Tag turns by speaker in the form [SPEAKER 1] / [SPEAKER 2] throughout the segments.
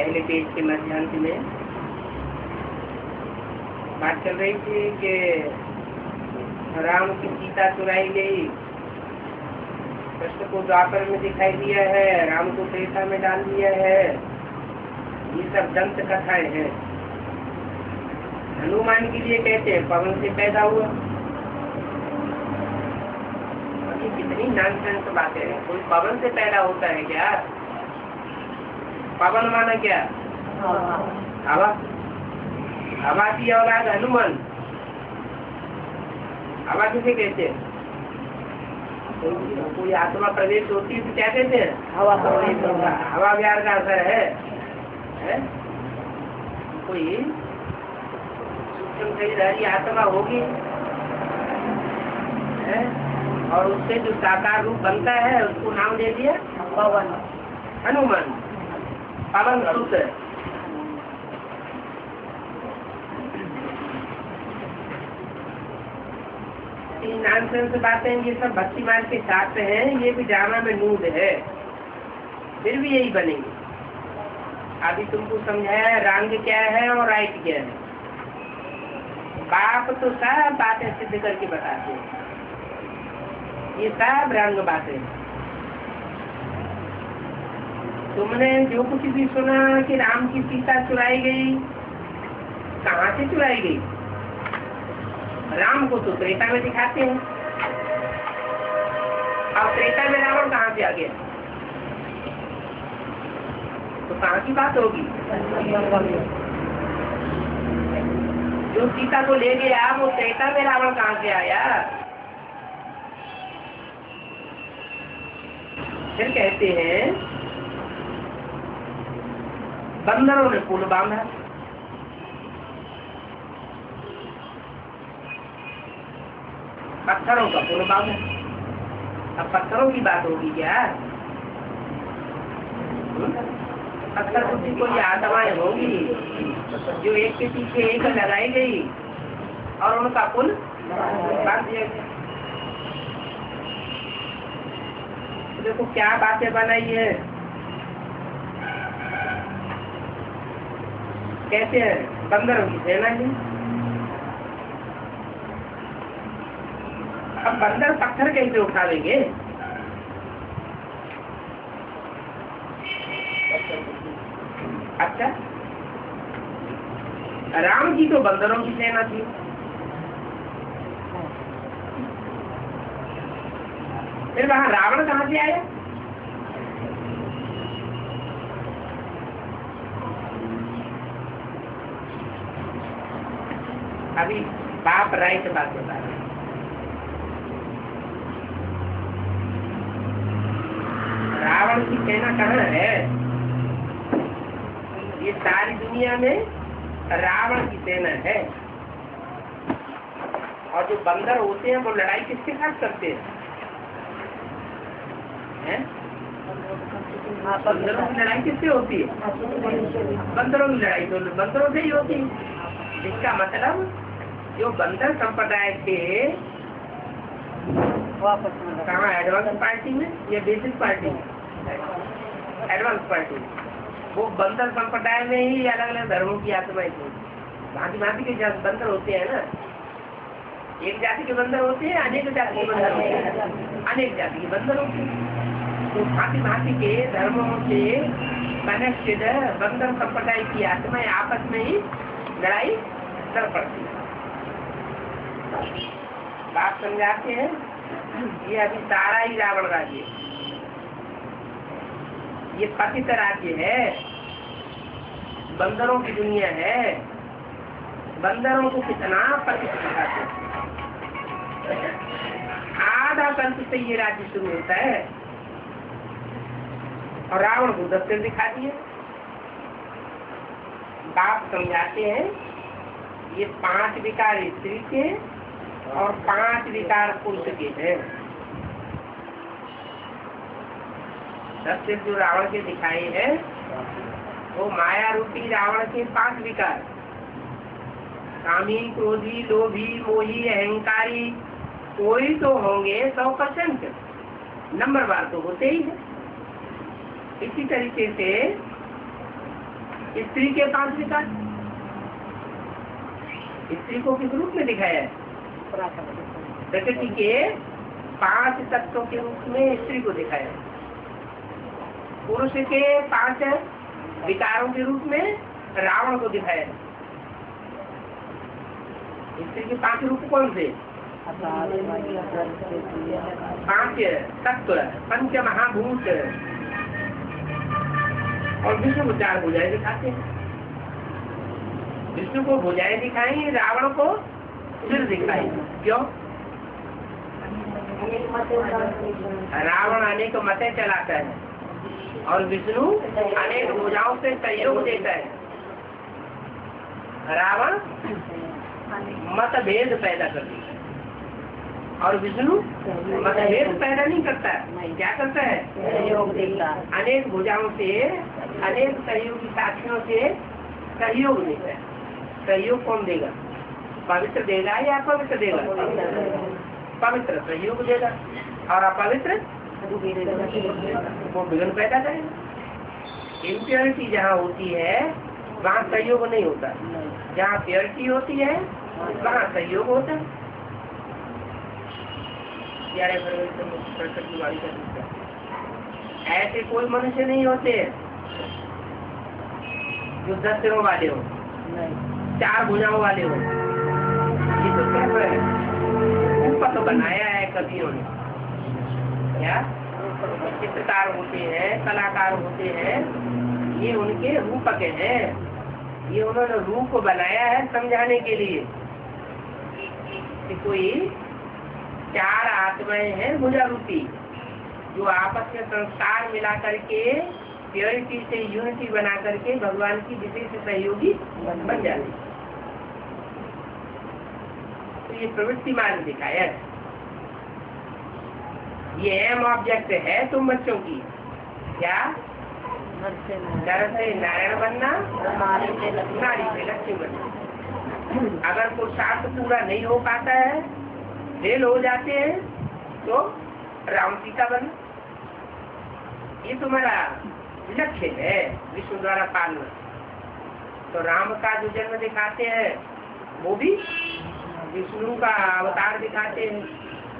[SPEAKER 1] पहले पेज के मध्यांश में बात चल रही थी कि राम की सीता चुराई गई, कृष्ण को द्वापर में दिखाई दिया है, राम को त्रेता में डाल दिया है। ये सब दंत कथाएं हैं। हनुमान के लिए कहते हैं पवन से पैदा हुआ। ये कितनी नॉनसेंस बातें हैं। कोई पवन से पैदा होता है क्या? पवन माना क्या? हवा। हवा की औलाद हनुमान। हवा किसे कहते हैं? कोई आत्मा प्रवेश होती है तो क्या कहते हैं? हवा प्रवेश होगा। हवा व्यार का असर है? कोई सूक्ष्म शरीरधारी आत्मा होगी है? और उससे जो साकार रूप बनता है उसको नाम दे दिया पवन, हनुमान, पवन सूत्र। नॉनसेंस बातें ये सब भक्ति मार्ग के साथ हैं। ये भी ड्रामा में नूड है, फिर भी यही बनेंगे। अभी तुमको समझाया रंग क्या है और राइट क्या है। बाप तो सब बातें सिद्ध करके बताते हैं। ये सब रंग बातें। तुमने जो कुछ भी सुना कि राम की सीता चुराई गई, कहाँ से चुराई गई? राम को तो त्रेता में दिखाते हैं। अब त्रेता में रावण कहाँ से आ गया? तो कहाँ की बात होगी? जो सीता को ले गया वो त्रेता में रावण कहाँ से आया? फिर कहते हैं बंदरों ने पुल बांधा। पत्थरों का पुल बांधा। अब पत्थरों की बात होगी क्या? पत्थर बुद्धि कोई आत्माएं होगी जो एक के पीछे एक लगाई गई और उनका पुल बांध दिया गया। देखो क्या बातें बनाई है। कैसे है? बंदरों की सेना है। अब बंदर पत्थर कैसे उठा लेंगे? अच्छा, राम जी तो बंदरों की सेना थी। फिर वहां रावण कहाँ से आया? अभी बाप राइट बात बता रहे। रावण की सेना कहाँ है? ये सारी दुनिया में रावण की सेना है। और जो बंदर होते हैं वो लड़ाई किसके साथ करते हैं? बंदरों की लड़ाई किससे होती है? बंदरों की लड़ाई तो बंदरों से ही होती है। इसका मतलब जो बंदर संप्रदाय थे कहाँ, एडवांस पार्टी में या बेसिक पार्टी में? एडवांस पार्टी में। वो बंदर संप्रदाय में ही अलग अलग धर्मों की आत्माएं थी। भांति भांति के बंदर होते हैं ना। एक जाति के बंदर होते हैं, अनेक जाति के बंदर होते हैं, अनेक जाति के बंदर होते हैं। तो भांति भांति के धर्मों से कनेक्टेड बंदर संप्रदाय की आत्माएं आपस में ही लड़ाई कर पड़ती है। बात समझाते हैं। ये अभी सारा ही रावण राज्य, ये पतित राज्य है, बंदरों की दुनिया है। बंदरों को कितना पतित दिखाते। आधा कल्प से ये राज्य शुरू होता है और रावण को 10 दिन दिखा दिए। बाप समझाते हैं ये 5 विकार स्त्री के और 5 विकार पुरुष के हैं। 10 दिन जो रावण के दिखाए हैं वो माया रूपी रावण के 5 विकार, कामी, क्रोधी, लोभी, मोही, अहंकारी, कोई तो होंगे 100%, नंबरवार तो होते ही है। इसी तरीके से स्त्री के 5 विकार, स्त्री को किस रूप में दिखाया है? प्रकृति के 5 तत्वों के रूप में स्त्री को दिखाया है। पुरुष के 5 विकारों के रूप में रावण को दिखाया है। स्त्री के 5 रूप कौन से? 5 तत्व, 5 महाभूत, और विष्णु को 4 भुजाएं दिखाते हैं। विष्णु को भुजाएं दिखाई, रावण को सिर दिखाई। क्यों? रावण अनेक मतें चलाता है और विष्णु अनेक भुजाओं से सहयोग देता है। रावण मतभेद पैदा कर देता है और विष्णु मतभेद पैदा नहीं करता है। क्या करता है?
[SPEAKER 2] सहयोग देता है।
[SPEAKER 1] अनेक भुजाओं से, अनेक सहयोगी साथियों से सहयोग देता है। सहयोग कौन देगा? पवित्र देगा या अपवित्र देगा? पवित्र सहयोग देगा और अपवित्र वो विघ्न पैदा करेगा। इम्प्योरिटी जहाँ होती है वहाँ सहयोग नहीं होता, जहाँ प्योरिटी होती है वहाँ सहयोग होता है। ऐसे कोई मनुष्य नहीं होते जो 10 सिरों वाले हो, 4 भुजाओं वाले हो। ये तो क्या है? ऊपर तो बनाया है कवियों ने। क्या चित्रकार होते हैं, कलाकार होते हैं, ये उनके रूपक हैं। ये उन्होंने रूप बनाया है समझाने के लिए कि कोई 4 आत्माएं हैं भुजा रूपी, जो आपस में संस्कार मिला करके प्योरिटी से यूनिटी बना करके भगवान की विशेष सहयोगी बन जाती। तो ये प्रवृत्ति मार्ग दिखाया है। ये एम ऑब्जेक्ट है तुम बच्चों की। क्या? नर से नारायण बनना, नारी से लक्ष्मी बनना। अगर पुरुषार्थ पूरा नहीं हो पाता है, फेल हो जाते हैं, तो राम सीता बनना। ये तुम्हारा लक्ष्य है विष्णु द्वारा पालना। तो राम का जो जन्म दिखाते हैं वो भी विष्णु का अवतार दिखाते हैं,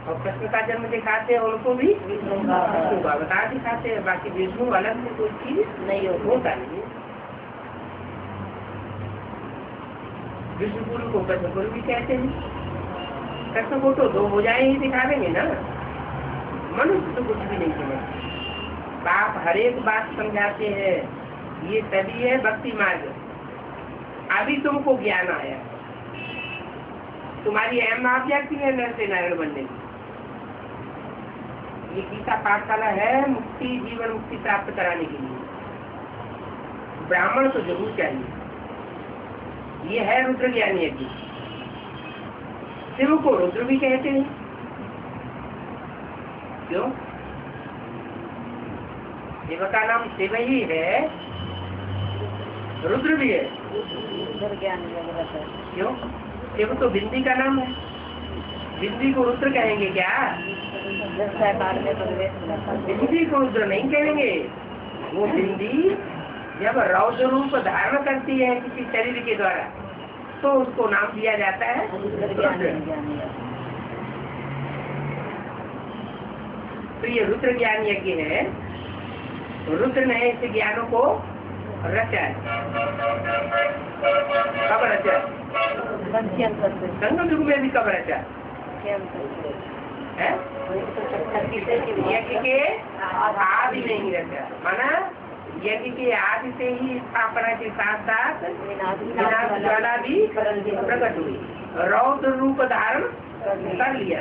[SPEAKER 1] और कृष्ण का जन्म दिखाते हैं उनको भी विष्णु का अवतार दिखाते हैं। बाकी विष्णु अलग से कोई चीज नहीं होता नहीं। विष्णु गुरु को कृष्ण गुरु भी कहते हैं। कृष्ण को तो 2 भुजाएं ही दिखा देंगे ना, मनुष्य तो कुछ भी नहीं समझते। बाप हर एक बात समझाते हैं। ये तभी है भक्ति मार्ग। अभी तुमको ज्ञान आया, तुम्हारी अहम ऑब्जेक्ट है नर से नारायण बनने की। ये गीता पाठशाला है मुक्ति, जीवन मुक्ति प्राप्त कराने के लिए। ब्राह्मण तो जरूर चाहिए। ये है रुद्र ज्ञान यज्ञ। शिव को रुद्र भी कहते हैं। क्यों? शिव का नाम शिव ही है, रुद्र भी है। क्यों? शिव तो बिंदी का नाम है, बिंदी को रुद्र कहेंगे क्या? बिंदी को रुद्र नहीं कहेंगे। वो बिंदी जब रौद्र रूप धारण करती है किसी शरीर के द्वारा, तो उसको नाम दिया जाता है रुद्र। तो ये रुद्र ज्ञान यज्ञ है। रुद्र ने इस ज्ञानों को रचा है। कब रचा? संगम युग में भी कब रचा है? यज्ञ के आदि में ही रचा। माना यज्ञ के आदि से ही स्थापना के साथ साथ विनाश ज्वाला भी प्रकट हुई, रौद्र रूप धारण कर लिया।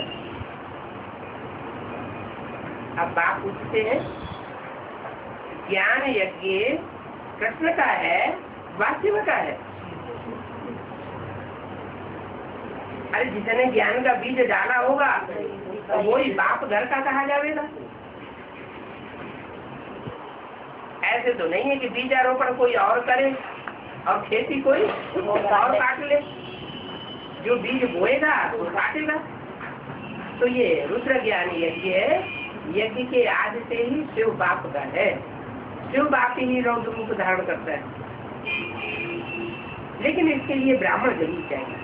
[SPEAKER 1] अब बात पूछते हैं, ज्ञान यज्ञ कृष्ण का है वास्तव का है? अरे जिसने ज्ञान का बीज डाला होगा तो वही बाप घर का कहा जाएगा। ऐसे तो नहीं है कि बीजारोपण कोई और करे और खेती कोई और काट ले। जो बीज बोएगा वो काटेगा। तो ये रुद्र ज्ञान यज्ञ है। यज्ञ के आदि से ही शिव बाप का है। शिव बाप ही रौद्र रूप धारण करता है। लेकिन इसके लिए ब्राह्मण जरूर चाहिए।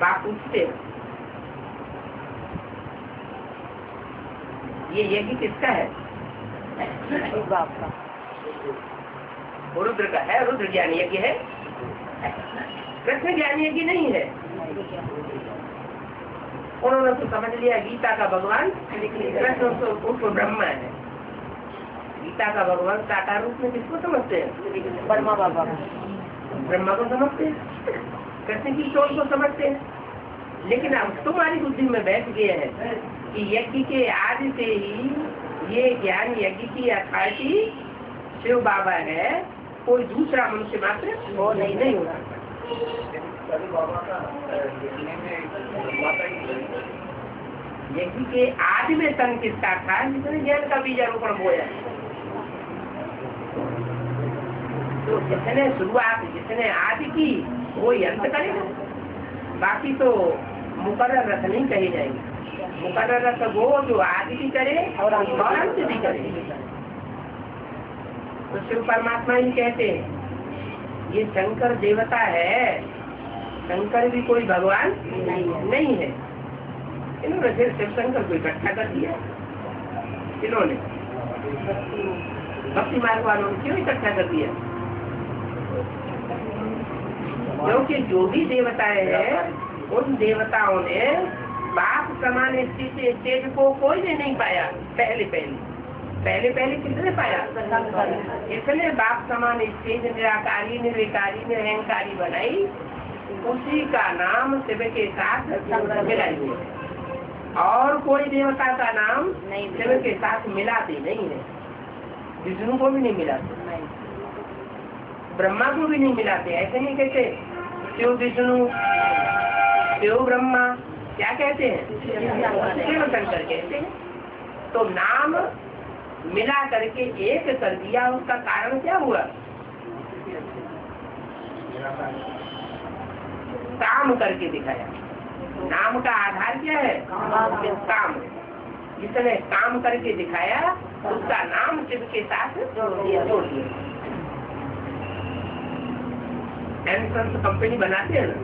[SPEAKER 1] बाप पूछते ये यज्ञ किसका है?
[SPEAKER 2] बाप का।
[SPEAKER 1] रुद्र का है। रुद्र ज्ञान यज्ञ है, कृष्ण ज्ञान यज्ञ नहीं है। उन्होंने तो समझ लिया गीता का भगवान कृष्ण उसको ब्रह्मा है। गीता का भगवान साकार रूप में किसको समझते हैं?
[SPEAKER 2] ब्रह्मा बाबा,
[SPEAKER 1] ब्रह्मा को समझते हैं, कृष्ण की सोच को समझते हैं। लेकिन अब तुम्हारी बुद्धि में बैठ गया है कि यज्ञ के आदि से ही ये ज्ञान यज्ञ की अथॉरिटी शिव बाबा है, कोई दूसरा मनुष्य मात्र वो नहीं होगा। यज्ञ के आदि में तन किसका था? जिसने ज्ञान का बीजारोपण बोया। तो जिसने शुरुआत, जिसने आदि की वो अंत करेगा। बाकी तो मुकर्रर रथ नहीं कही जाएगी। मुकर्रर रथ वो जो आदि भी करे और अंत भी करे। तो शिव परमात्मा ही कहते हैं ये शंकर देवता है, शंकर भी कोई भगवान नहीं है। इन्होंने फिर शिव शंकर को इकट्ठा कर दिया। इन्होंने भक्ति मार्ग वालों ने क्यों इकट्ठा कर दिया? क्योंकि जो भी देवताएं हैं उन देवताओं ने बाप समान स्टेज को कोई ने नहीं पाया। पहले किसने पाया? इसने बाप समान स्टेज निराकारी निर्विकारी निरहंकारी बनाई, उसी का नाम शिव के साथ मिलाई। और कोई देवता का नाम शिव के साथ मिलाते नहीं है। विष्णु को भी नहीं मिलाते, ब्रह्मा को भी नहीं मिलाते। ऐसे नहीं कहते शिव विष्णु शिव ब्रह्मा, क्या कहते हैं? शिव शंकर कहते हैं। तो नाम मिला करके एक कर दिया। उसका कारण क्या हुआ? काम करके दिखाया। नाम का आधार क्या है? काम। जिसने काम करके दिखाया उसका नाम शिव के साथ जोड़ दिया। कंपनी बनाते हैं ना,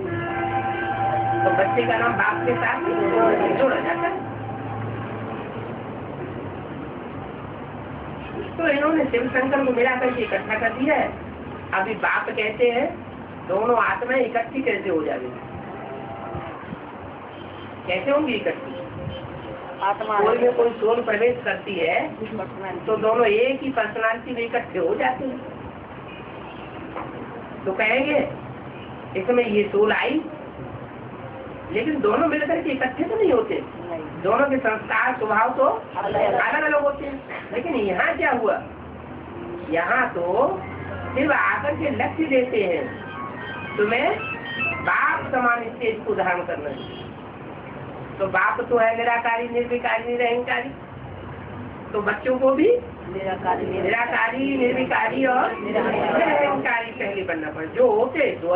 [SPEAKER 1] तो बच्चे का नाम बाप के साथ जोड़ा जाता है। तो इन्होंने शिव शंकर को मिला करके इकट्ठा कर दिया है। अभी बाप कहते हैं दोनों आत्माएं इकट्ठी कैसे हो जाएगी? कैसे होंगी इकट्ठी?
[SPEAKER 2] आत्मा
[SPEAKER 1] कोई में कोई सोल प्रवेश करती है तो दोनों एक ही पर्सनालिटी में इकट्ठे हो जाते हैं। तो कहेंगे इसमें ये सोल आई, लेकिन दोनों मिलकर के इकट्ठे तो नहीं होते। दोनों के संस्कार स्वभाव तो अलग अलग होते हैं। लेकिन यहाँ क्या हुआ? यहाँ तो सिर्फ आकर के लक्ष्य देते हैं तुम्हें बाप समान स्टेज को धारण करना है। तो बाप तो है निराकारी निर्विकारी निरहंकारी, तो बच्चों को भी निराकारी निर्विकारी और निरहंकारी पहले बनना पड़े। जो होते तो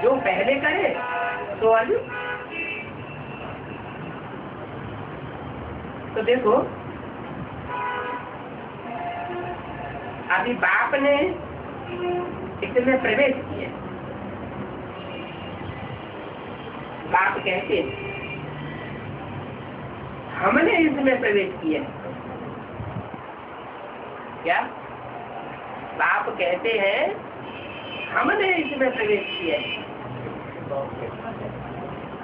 [SPEAKER 1] जो पहले करे तो अर्जुन। तो देखो अभी बाप ने इसमें प्रवेश किया। बाप कहते हमने इसमें प्रवेश किया। क्या बाप कहते हैं? हमने इसमें प्रवेश किया।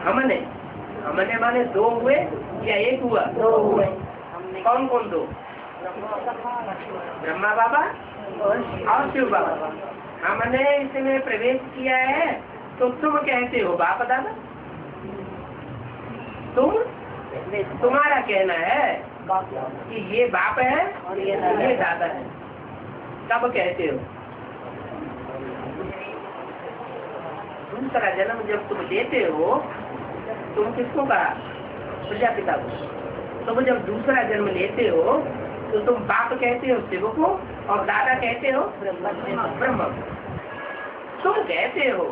[SPEAKER 1] हमने माने दो हुए या एक हुआ?
[SPEAKER 2] दो हुए।
[SPEAKER 1] कौन कौन दो? ब्रह्मा बाबा और शिव बाबा। हमने इसमें प्रवेश किया है। तो तुम कहते हो बाप दादा? तुम्हारा कहना है कि ये बाप है और ये दादा है। कब कहते हो? दूसरा जन्म जब तुम लेते हो तुम किसको कहा? प्रजापिता को। तुम जब दूसरा जन्म लेते हो तो तुम बाप कहते हो शिव को और दादा कहते हो ब्रह्मा को। तुम कहते हो,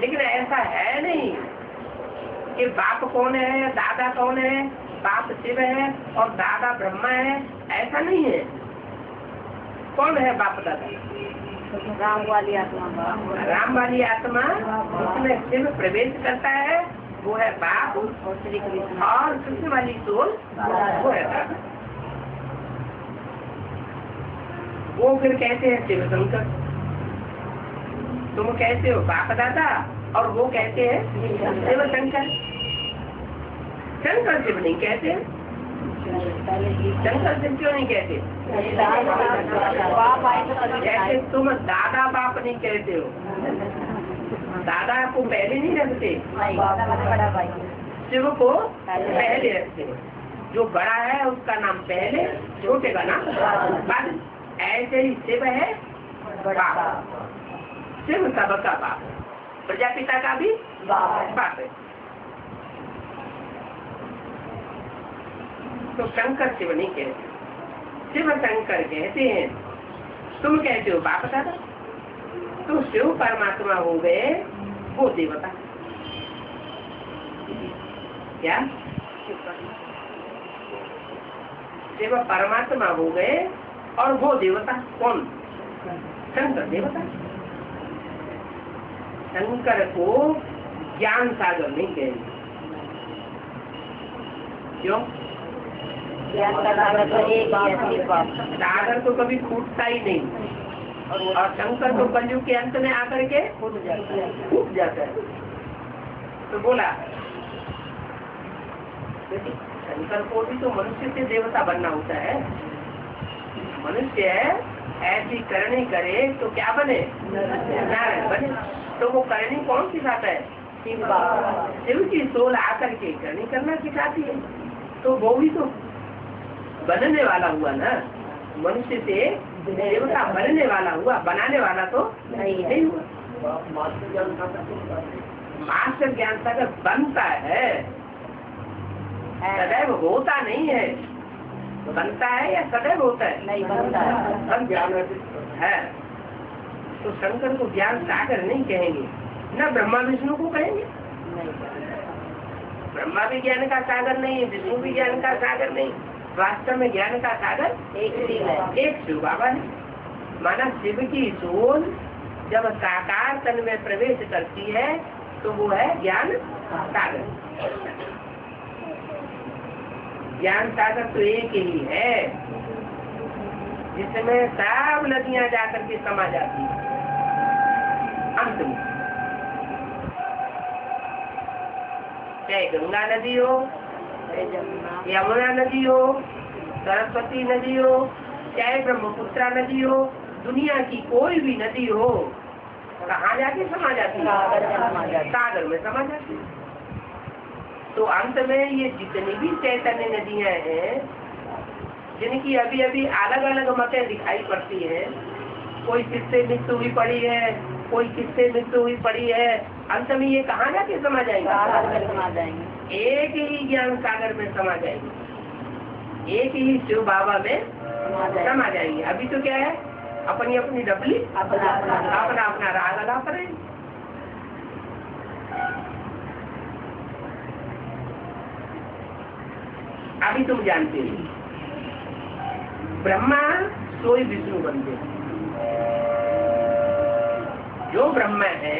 [SPEAKER 1] लेकिन ऐसा है नहीं। कि बाप कौन है, दादा कौन है, बाप शिव है और दादा ब्रह्मा है, ऐसा नहीं है। कौन है बाप दादा?
[SPEAKER 2] राम वाली आत्मा।
[SPEAKER 1] राम वाली आत्मा जिसमें शिव प्रवेश करता है वो है बाप,
[SPEAKER 2] और श्री कृष्ण
[SPEAKER 1] और कृष्ण वाली सोल वो है दादा। वो फिर कहते हैं शिव शंकर। तुम कहते हो बाप दादा और वो कहते हैं शिव शंकर। शंकर शिव नहीं कहते। शंकर शिव क्यों नहीं कहते?
[SPEAKER 2] बाप आए तो कभी
[SPEAKER 1] जैसे तुम दादा बाप नहीं कहते हो, दादा को पहले नहीं रखते,
[SPEAKER 2] बड़ा भाई
[SPEAKER 1] शिव को पहले रखते हैं। जो बड़ा है उसका नाम पहले, छोटे का नाम बाद। ऐसे ही शिव है बाप, शिव सबका बाप, प्रजापिता का भी बाप है। तो शंकर शिव नहीं कहते, शिव शंकर कहते हैं। तुम कहते हो बाप दादा, तो शिव परमात्मा हो गए वो देवता। क्या? शिव परमात्मा हो गए और वो देवता कौन? शंकर देवता। शंकर को ज्ञान सागर नहीं कहेंगे। क्यों?
[SPEAKER 2] ज्ञान का सागर तो एक ही है,
[SPEAKER 1] सागर तो कभी फूटता ही नहीं, और शंकर तो कलयुग के अंत में आकर के
[SPEAKER 2] फूट
[SPEAKER 1] जाता है। तो बोला शंकर को भी तो मनुष्य से देवता बनना होता है। मनुष्य ऐसी करनी करे तो क्या बने? नारायण बने। तो वो करनी कौन सिखाता है? शिव की सोल आकर के करनी करना सिखाती है। तो वो भी तो बनने वाला हुआ ना, मनुष्य से देवता बनने वाला हुआ, बनाने वाला तो नहीं हुआ। मास्टर ज्ञान सागर बनता है, सदैव होता नहीं है। बनता है या सदैव होता है?
[SPEAKER 2] नहीं बनता
[SPEAKER 1] है। तो शंकर को ज्ञान सागर नहीं कहेंगे, न ब्रह्मा विष्णु को कहेंगे। ब्रह्मा भी ज्ञान का सागर नहीं है, विष्णु भी ज्ञान का सागर नहीं। वास्तव में ज्ञान का सागर एक शिव बाबा है। माना शिव की सोल जब साकार तन में प्रवेश करती है तो वो है ज्ञान सागर। ज्ञान सागर तो एक ही है जिसमें सब नदियां जाकर के समा जाती है अंत में। चाहे गंगा नदी हो, यमुना नदी हो, सरस्वती नदी हो, चाहे ब्रह्मपुत्रा नदी हो, दुनिया की कोई भी नदी हो, कहाँ जाके समा जाती है? सागर में समा जाती है। तो अंत में ये जितनी भी चैतन्य नदियां हैं जिनकी अभी अभी अलग अलग मतें दिखाई पड़ती हैं, कोई किससे मृत्यु हुई पड़ी है, कोई किससे मृत्यु हुई पड़ी है, अंत में ये कहाँ जाके समा जाएंगे? एक ही ज्ञान सागर में समा जाएंगे, एक ही शिव बाबा में समा जाएंगे। अभी तो क्या है, अपनी अपनी डबली अपना अपना राग अदा करें। अभी तुम जानते हो ब्रह्मा सोई विष्णु बनते हैं। जो ब्रह्मा है,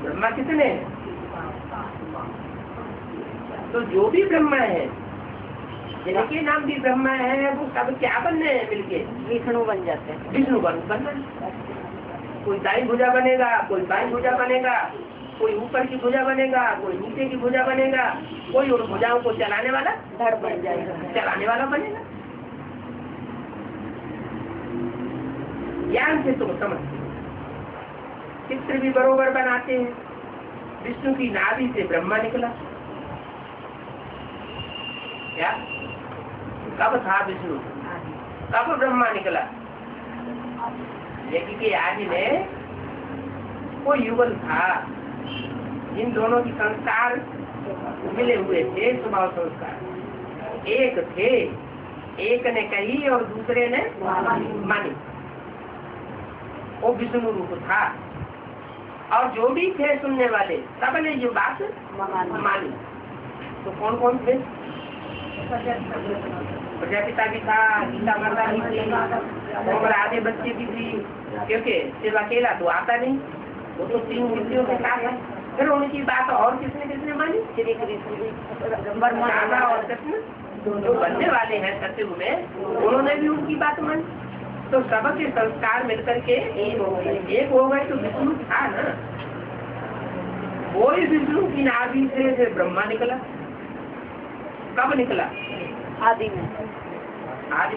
[SPEAKER 1] ब्रह्मा कितने हैं? तो जो भी ब्रह्मा है, जिनके नाम भी ब्रह्मा है, वो सब क्या बनने हैं मिलके?
[SPEAKER 2] विष्णु बन जाते हैं।
[SPEAKER 1] विष्णु बनना। कोई दाई भुजा बनेगा, कोई बाई भुजा बनेगा, कोई ऊपर की भुजा बनेगा, कोई नीचे की भुजा बनेगा, कोई उन भुजाओं को चलाने वाला
[SPEAKER 2] धड़ बन जाएगा,
[SPEAKER 1] चलाने वाला बनेगा। ज्ञान से तुम समझते हो। चित्र भी बरोबर बनाते हैं। विष्णु की नाभि से ब्रह्मा निकला। क्या? कब था विष्णु? कब ब्रह्मा निकला? यज्ञ के आदि में कोई युगल था, इन दोनों की संस्कार मिले हुए थे, स्वभाव संस्कार एक थे। एक ने कही और दूसरे ने मानी। वो विष्णु रूप था। और जो भी थे सुनने वाले सबने ये बात मानी। तो कौन कौन थे? प्रजापिता भी था, गीता माता भी थी, और आधे बच्चे भी थी, क्योंकि सिर्फ अकेला तो आता नहीं, वो तो 3 मूर्तियों के साथ है। फिर उनकी बात और किसने किसने मानी? श्री कृष्ण, राधा और कृष्ण जो बनने वाले हैं सत्युग में, उन्होंने भी उनकी बात मानी। तो सबके संस्कार मिलकर के एक हो गए। तो विष्णु था ना, वो ही विष्णु की नाभि से ब्रह्मा निकला। कब निकला?
[SPEAKER 2] आदि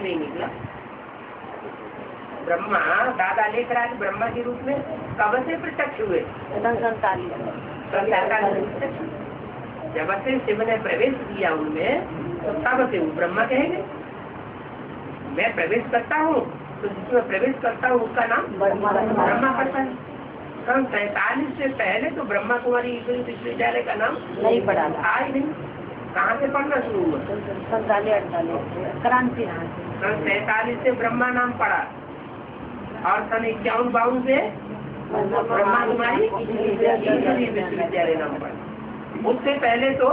[SPEAKER 2] में
[SPEAKER 1] निकला। ब्रह्मा दादा लेकर आए ब्रह्मा के रूप में कब से प्रत्यक्ष हुए?
[SPEAKER 2] 47।
[SPEAKER 1] जब से शिव ने प्रवेश किया उनमें, तो तब से वो ब्रह्मा कहेंगे। मैं प्रवेश करता हूँ तो जिसमें प्रवेश करता हूँ उसका नाम ब्रह्मा पड़ता है। 47 से पहले तो ब्रह्मा कुमारी विश्वविद्यालय का नाम
[SPEAKER 2] नहीं पढ़ा
[SPEAKER 1] था ही नहीं। कहाँ से पढ़ना शुरू हुआ?
[SPEAKER 2] 47-48 क्रांति।
[SPEAKER 1] 47 से ब्रह्मा नाम पड़ा और सन 51-52 से ब्रह्मा कुमारी विश्वविद्यालय नाम पड़ा। उससे पहले तो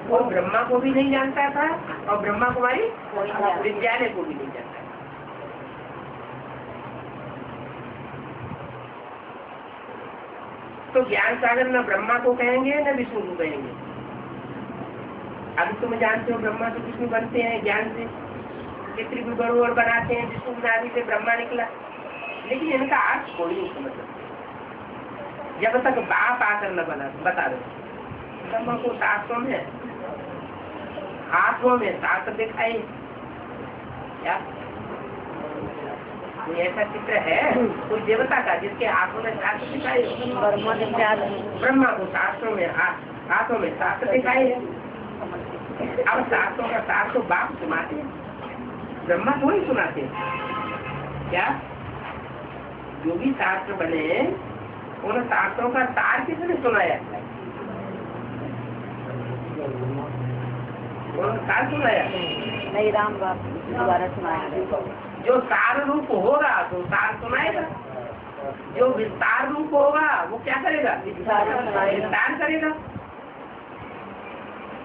[SPEAKER 1] वो ब्रह्मा को भी नहीं जानता था और ब्रह्मा कुमारी विद्यालय को भी नहीं जानता था। तो ज्ञान सागर न ब्रह्मा को कहेंगे न विष्णु को कहेंगे। अभी तुम जानते हो ब्रह्मा तो विष्णु बनते हैं ज्ञान से, चित्र भी बड़ोड़ बनाते हैं, विष्णु नाभि से ब्रह्मा निकला। लेकिन इनका अर्थ कोई नहीं समझ सकता जब तक बाप आकर न बता दो। ब्रह्मा को शास्त्रों में हाथों में शास्त्र दिखाई क्या? कोई ऐसा चित्र है कोई देवता का जिसके हाथों में शास्त्र दिखाई? ब्रह्मा को शास्त्रों में हाथों में शास्त्र दिखाई। अब शास्त्रों का सार तो बाप सुनाते हैं, ब्रह्मा थोड़ी सुनाते हैं। क्या जो भी शास्त्र बने उन शास्त्रों का सार किसने सुनाया? सार सुनाया
[SPEAKER 2] नहीं, राम बाप दोबारा सुनाया।
[SPEAKER 1] जो सार रूप होगा तो सार सुनाएगा, जो विस्तार रूप होगा वो क्या करेगा? विस्तार करेगा।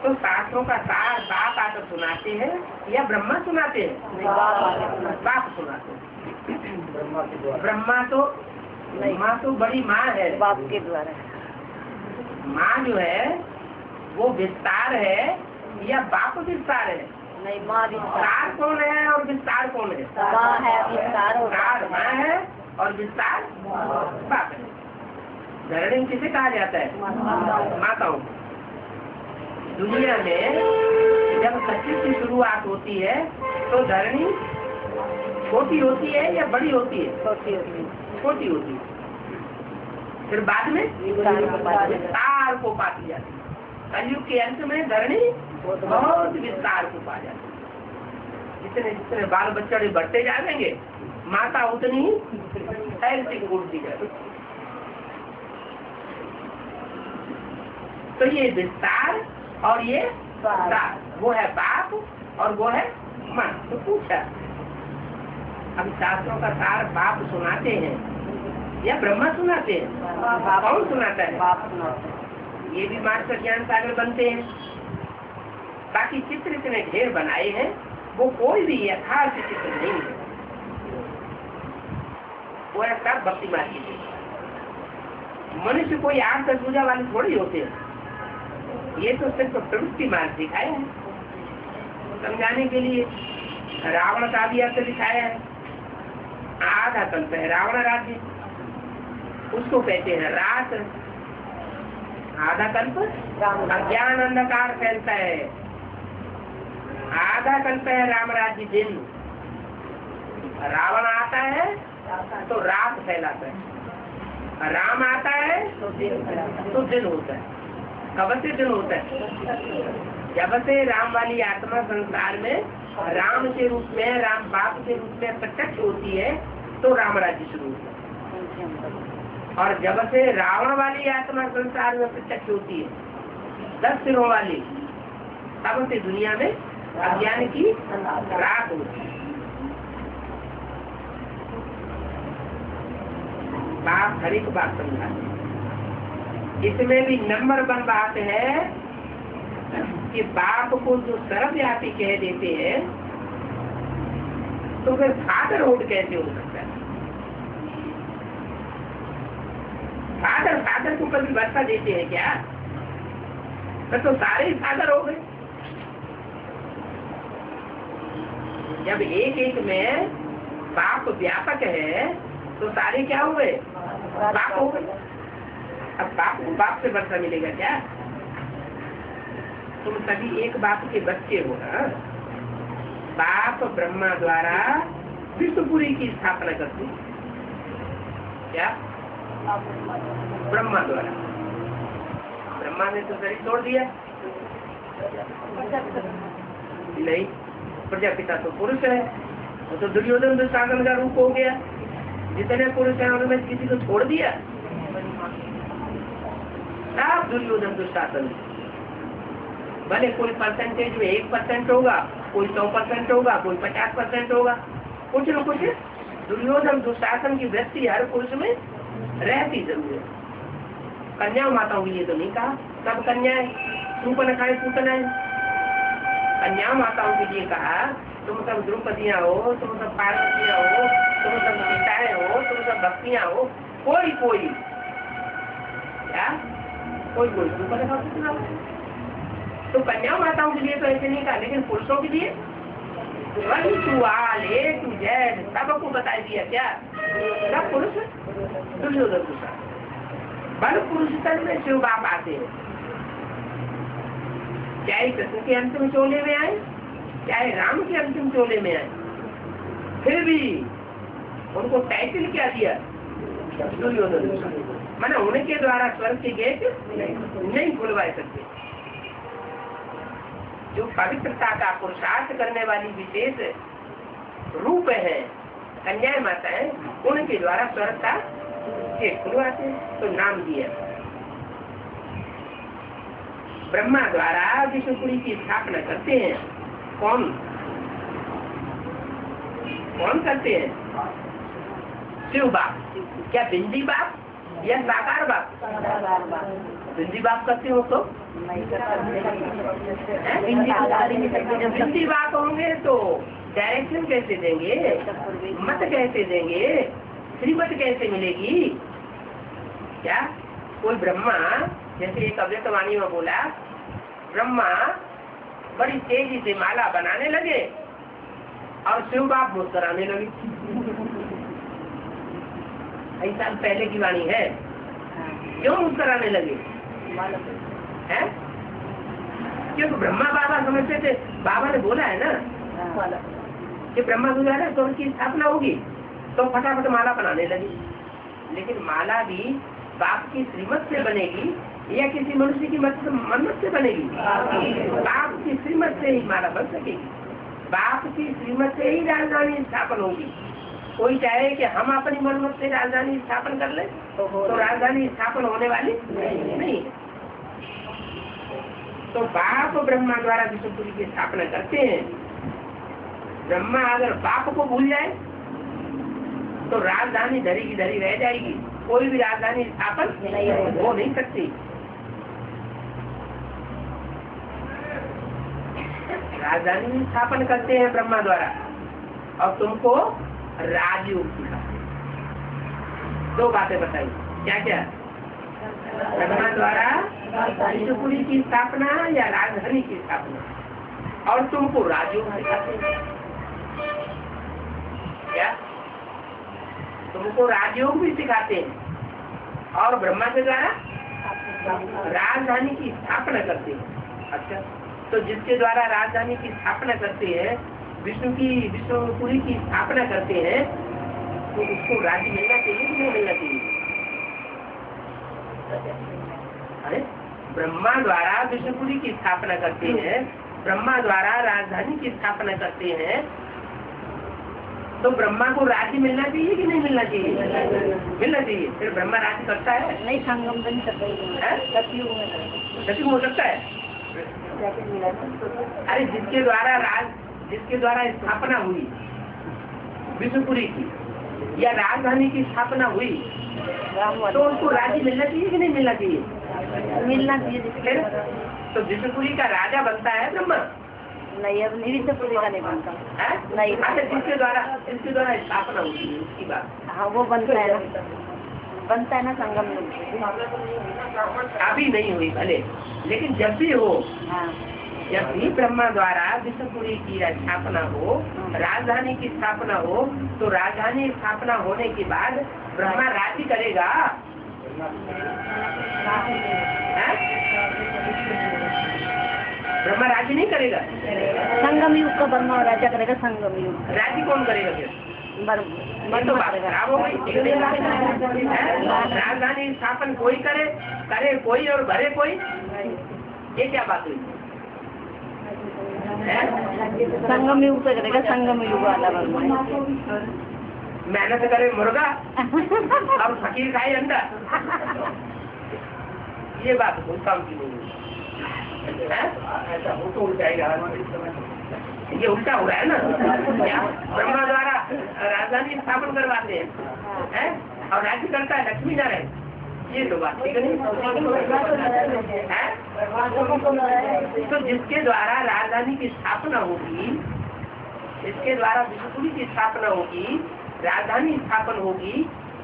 [SPEAKER 1] तो शास्त्रों का सार बाप आकर सुनाते हैं या ब्रह्मा सुनाते हैं? बाप सुनाते हैं। ब्रह्मा तो बड़ी माँ है,
[SPEAKER 2] बाप के द्वारा।
[SPEAKER 1] माँ जो है वो विस्तार है या बाप विस्तार है?
[SPEAKER 2] नहीं, माँ
[SPEAKER 1] विस्तार कौन है और विस्तार कौन है?
[SPEAKER 2] माँ है, विस्तार
[SPEAKER 1] माँ है और विस्तार बाप है। धरणी किसे कहा जाता है? माताओं। दुनिया में जब सृष्टि की शुरुआत होती है तो धरणी छोटी होती है या बड़ी होती है? छोटी होती है। फिर बाद में विस्तार को पाती जाती है। कलयुग के अंत में धरणी बहुत विस्तार को पा जाती है। जितने जितने बाल बच्चे बढ़ते जाएंगे माता उतनी ही फैलती उड़ती जाएगी। तो ये विस्तार और ये सार, वो है बाप और वो है माँ। तो पूछा हम शास्त्रों का सार बाप सुनाते हैं या ब्रह्मा सुनाते हैं? कौन सुनाता है?
[SPEAKER 2] बाप सुनाते हैं।
[SPEAKER 1] ये भी मास्टर ज्ञान सागर बनते हैं। बाकी चित्र इतने ढेर बनाए हैं वो कोई भी यथार्थ चित्र नहीं है, वो ऐसा भक्ति मार्ग की चित्र। मनुष्य कोई 8-10 पूजा वाले थोड़ी होते हैं। ये तो सिर्फ प्रवृत्ति मार्ग दिखाया है समझाने के लिए। रावण का भी अर्थ दिखाया है। आधा कल्प है रावण राज्य, उसको कहते हैं रात। आधा कल्प अज्ञान अंधकार फैलता है। आधा कल्प है राम राज्य दिन। रावण आता है तो रात फैलाता है, राम आता है तो दिन होता है। कब से दिन होता है? जब से राम वाली आत्मा संसार में राम के रूप में, राम बाप के रूप में प्रत्यक्ष होती है तो राम राज्य शुरू होता है। और जब से रावण वाली आत्मा संसार में प्रत्यक्ष होती है 10 सिरों वाली, तब से दुनिया में अज्ञान की रात होती है। बाप हर एक बात समझाते हैं। इसमें भी नंबर 1 बात है कि बाप को जो सर्वव्यापी कह देते हैं तो फिर फादरहुड कैसे हो सकता है? फादर को कभी वर्षा देते हैं क्या? तो सारे ही फादर हो गए। जब एक में बाप व्यापक है तो सारे क्या हुए? बाप हो गए। अब बाप को बाप से वर्षा मिलेगा क्या? तुम सभी एक बाप के बच्चे हो ना। बाप ब्रह्मा द्वारा विश्वपुरी की स्थापना करते क्या? ब्रह्मा द्वारा। ब्रह्मा ने तो शरीर छोड़ दिया नहीं, प्रजापिता तो पुरुष है, वो तो दुर्योधन दुशासन का रूप हो गया। जितने पुरुष हैं उनमें किसी को छोड़ दिया? सब दुर्योधन दुशासन। भले कोई परसेंटेज में 1% होगा, कोई 100% होगा, कोई 50% होगा, कुछ न कुछ दुर्योधन दुशासन की वृत्ति हर पुरुष में रहती जरूर है। कन्या माताओं के लिए तो नहीं कहा, सब कन्याएं सूर्पनखाएं पूतनाएं। कन्या माताओं के लिए कहा तुम सब द्रौपदियां हो, तुम सब पार्वतियां हो, तुम सब सीताएं हो, तुम सब भक्तियां हो। कोई क्या कोई सूर्पनखा पूतना हो। तो कन्या माताओं के लिए तो ऐसे नहीं कहा, लेकिन पुरुषों के लिए A to Z सबको बता दिया क्या? सब पुरुष दुर्योधन दुशासन। बल पुरुष तन में शिव बाप आते हैं, चाहे कृष्ण के अंतिम चोले में आए, चाहे राम के अंतिम चोले में आए, फिर भी उनको टाइटल क्या दिया? दुर्योधन दुशासन। माने उनके द्वारा स्वर्ग के गेट नहीं खुलवा सकते। जो पवित्रता का पुरुषार्थ करने वाली विशेष रूप है कन्या माता है, उनके द्वारा स्वर्ग का गेट खुलवाते हैं, तो नाम दिया। ब्रह्मा द्वारा विष्णुपुरी की स्थापना करते हैं। कौन करते हैं? शिव बाप। क्या बिंदी बाप या साकार बाप? बिंदी बाप करते हो तो बिंदी बाप होंगे तो डायरेक्शन कैसे देंगे? मत कैसे देंगे? श्रीमत कैसे मिलेगी? क्या कोई ब्रह्मा जैसे एक अव्यक्तवाणी में बोला, ब्रह्मा बड़ी तेजी से माला बनाने लगे और शिव बाप मुस्कुराने लगे। ऐसा पहले की वाणी है। क्यों मुस्कुराने लगे? है क्योंकि ब्रह्मा बाबा समझते थे, बाबा ने बोला है ना कि ब्रह्मा द्वारा स्वर्ग की स्थापना होगी, तो फटाफट माला बनाने लगी। लेकिन माला भी बाप की श्रीमत से बनेगी या किसी मनुष्य की मन्नत से बनेगी? बाप की श्रीमत से ही माला बन सकेगी। बाप की श्रीमत से ही राजधानी स्थापन होगी। कोई चाहे कि हम अपनी मन्नत से राजधानी स्थापन कर ले तो राजधानी स्थापन होने वाली नहीं। तो बाप ब्रह्मा द्वारा विष्णुपुरी की स्थापना करते हैं। ब्रह्मा अगर बाप को भूल जाए तो राजधानी धरी की धरी रह जाएगी, कोई भी राजधानी स्थापन हो नहीं सकती। राजधानी स्थापन करते हैं ब्रह्मा द्वारा और तुमको राजयोग सिखाते। दो बातें बताई, क्या क्या? ब्रह्मा द्वारा विष्णुपुरी की स्थापना या राजधानी की स्थापना, और तुमको राजयोग सिखाते हैं। क्या? तुमको राजयोग भी सिखाते हैं और ब्रह्मा के द्वारा राजधानी की स्थापना करते हैं। अच्छा, तो जिसके द्वारा राजधानी की स्थापना करते हैं, विष्णुपुरी की स्थापना करते हैं, तो उसको राज्य मिलना चाहिए कि नहीं मिलना चाहिए? अरे ब्रह्मा द्वारा विष्णुपुरी की स्थापना करते हैं, ब्रह्मा द्वारा राजधानी की स्थापना करते हैं, तो ब्रह्मा को राज्य मिलना चाहिए कि नहीं मिलना चाहिए? मिलना चाहिए। फिर ब्रह्मा राज्य करता है?
[SPEAKER 2] नहीं, संगम बन सकता है,
[SPEAKER 1] सतयुग हो सकता है। अरे जिसके द्वारा स्थापना हुई विष्णुपुरी की या राजधानी की स्थापना हुई, तो उनको राज्य मिलना चाहिए कि नहीं मिलना चाहिए?
[SPEAKER 2] मिलना चाहिए।
[SPEAKER 1] फिर तो विष्णुपुरी का राजा बनता है ब्रह्मा?
[SPEAKER 2] नहीं, अब विष्णुपुरी का नहीं बनता
[SPEAKER 1] है?
[SPEAKER 2] नहीं।
[SPEAKER 1] अच्छा, जिसके द्वारा स्थापना होती है उसकी बात।
[SPEAKER 2] हाँ, वो बनता है ना संगम में।
[SPEAKER 1] अभी नहीं हुई भले, लेकिन जब भी हो,
[SPEAKER 2] हाँ,
[SPEAKER 1] जब भी ब्रह्मा द्वारा विष्णुपुरी की स्थापना हो, राजधानी की स्थापना हो, तो राजधानी स्थापना होने के बाद ब्रह्मा राज्य करेगा। ब्रह्मा राज्य नहीं करेगा।
[SPEAKER 2] संगम युग का ब्रह्मा राजा करेगा। संगम युग
[SPEAKER 1] राज्य कौन करेगा फिर? तो बात खराब हो गई। राजधानी स्थापन कोई करे कोई और भरे कोई, ये क्या बात हुई?
[SPEAKER 2] संगम युग पे करेगा। संगम युग वाला ब्रह्मा।
[SPEAKER 1] मेहनत करे मुर्गा और फकीर खाए अंडा, ये बात कोई काम की नहीं है। ऐसा हो तो उल्टा ये उल्टा हो रहा है ना। क्या ब्रह्मा द्वारा राजधानी स्थापन करवाते हैं और राज्य करता है लक्ष्मी नारायण, ये तो बात ठीक नहीं है। तो जिसके द्वारा राजधानी की स्थापना होगी, जिसके द्वारा विष्णुपुरी की स्थापना होगी, राजधानी स्थापन होगी,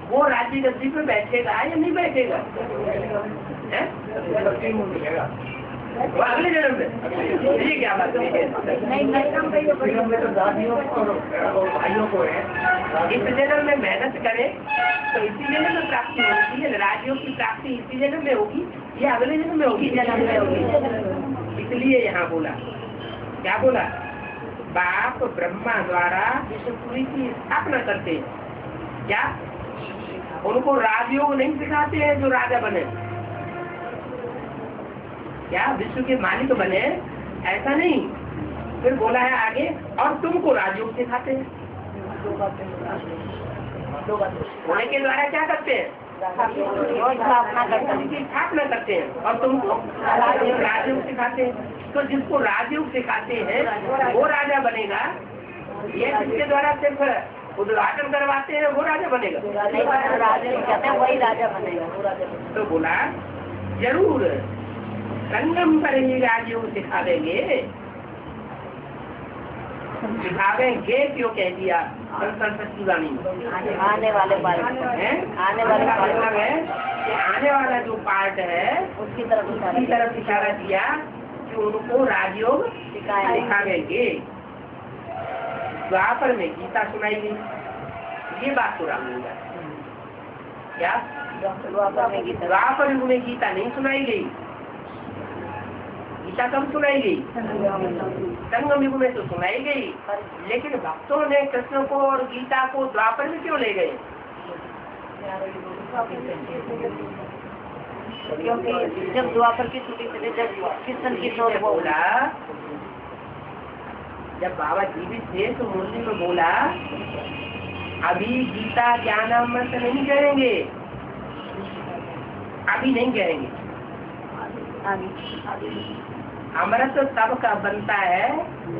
[SPEAKER 1] वो राज्य गद्दी पे बैठेगा या नहीं बैठेगा? वो अगले जन्म में। ये क्या बात है? भाइयों को है इस जन्म में मेहनत करे तो इसी जन्म में प्राप्ति होती है। राज्यों की प्राप्ति इसी जन्म में होगी या अगले जन्म में होगी? जन्म में होगी। इसलिए यहाँ बोला, क्या बोला? बाप ब्रह्मा द्वारा विष्णुपुरी की स्थापना करते हैं। क्या उनको राजयोग नहीं सिखाते हैं जो राजा बने? क्या विश्व के मालिक बने? ऐसा नहीं। फिर बोला है आगे, और तुमको राजयोग सिखाते हैं। होने के द्वारा क्या करते हैं? स्थापना करते हैं और तुमको राजयोग सिखाते हैं। तो जिसको राजयोग सिखाते हैं वो राजा बनेगा, ये जिसके द्वारा सिर्फ उद्घाटन करवाते हैं वो राजा बनेगा?
[SPEAKER 2] वही राजा बनेगा।
[SPEAKER 1] तो बोला जरूर संगम पर ही राजयोग सिखावेंगे। सिखावेंगे क्यों कह दिया? सरस्वती वाणी
[SPEAKER 2] आने वाले
[SPEAKER 1] आने वाला जो पार्ट है
[SPEAKER 2] उसकी तरफ
[SPEAKER 1] इशारा किया कि उनको राजयोग सिखावेंगे। द्वापर में गीता सुनाई गई, ये बात तो राम होगा। क्या द्वापर युग में गीता नहीं सुनाई गई? गीता कब सुनाई गई? संगम युग में तो सुनाई गई, लेकिन भक्तों ने कृष्ण को और गीता को द्वापर में क्यों ले गए?
[SPEAKER 2] क्योंकि जब द्वापर की छुट्टी चले, जब कृष्ण की शोध
[SPEAKER 1] बोला, जब बाबा जीवित थे तो मुरली में बोला अभी गीता ज्ञानामृत नहीं करेंगे, अभी नहीं करेंगे। अमृत तब का बनता है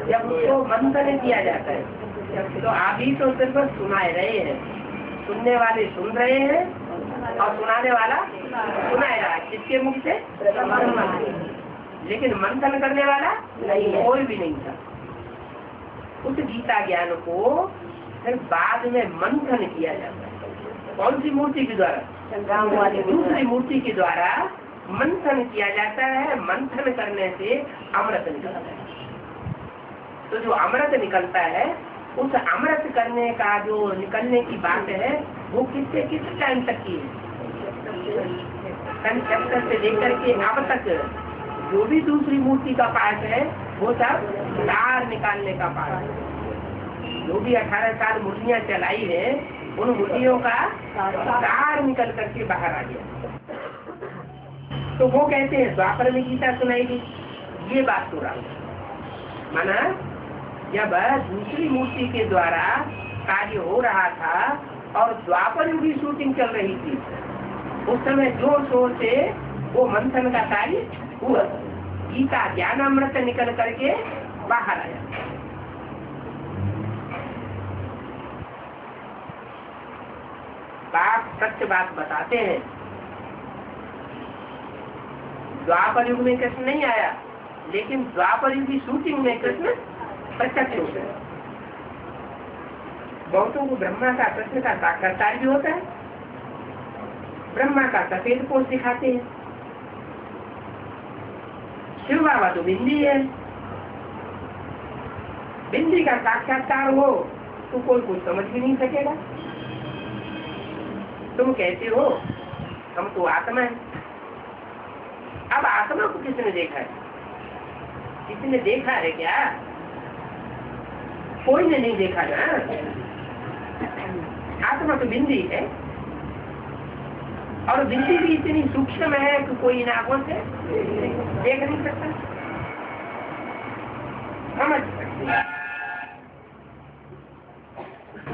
[SPEAKER 1] जब उसको मंथन किया जाता है। तो अभी तो सिर्फ सुनाए रहे हैं, सुनने वाले सुन रहे हैं और सुनाने वाला सुनाए रहा है। किसके मुख से? लेकिन मंथन करने वाला कोई भी नहीं था। उस गीता ज्ञान को फिर बाद में मंथन किया जाता है। कौन सी मूर्ति के द्वारा? दूसरी मूर्ति के द्वारा मंथन किया जाता है। मंथन करने से अमृत निकलता है। तो जो अमृत निकलता है, उस अमृत करने का जो निकलने की बात है वो किस टाइम तक की है? कंचक्टर से लेकर के अब तक जो भी दूसरी मूर्ति का पाठ है वो सब तार निकालने का पाठ है। जो भी 18 साल मुर्गियाँ चलाई है, उन मुर्गियों का तार निकल करके बाहर आ गया। तो वो कहते हैं द्वापर में गीता सुनाई गई, ये बात तो रहा। माना जब दूसरी मूर्ति के द्वारा कार्य हो रहा था और द्वापर युग की शूटिंग चल रही थी, उस समय जोर शोर से वो मंथन का कार्य हुआ। गीता ज्ञानामृत निकल करके बाहर आया। बाप सत्य बात बताते हैं। द्वापर युग में कृष्ण नहीं आया, लेकिन द्वापर युग की शूटिंग में कृष्ण प्रत्यक्ष हो गए। बहुतों को ब्रह्मा का कृष्ण का साक्षात्कार भी होता है। ब्रह्मा का सफेद कोष दिखाते हैं, शिव बाबा तो बिंदी है। बिंदी का साक्षात्कार हो तो कोई कुछ समझ भी नहीं सकेगा। तुम कहते हो हम तो आत्मा है। अब आत्मा को किसने देखा है? किसी ने देखा है क्या? कोई ने नहीं देखा ना। आत्मा तो बिंदी है, और बिंदी भी इतनी सूक्ष्म है कि कोई इन आंखों से देख नहीं सकता, समझ सकते।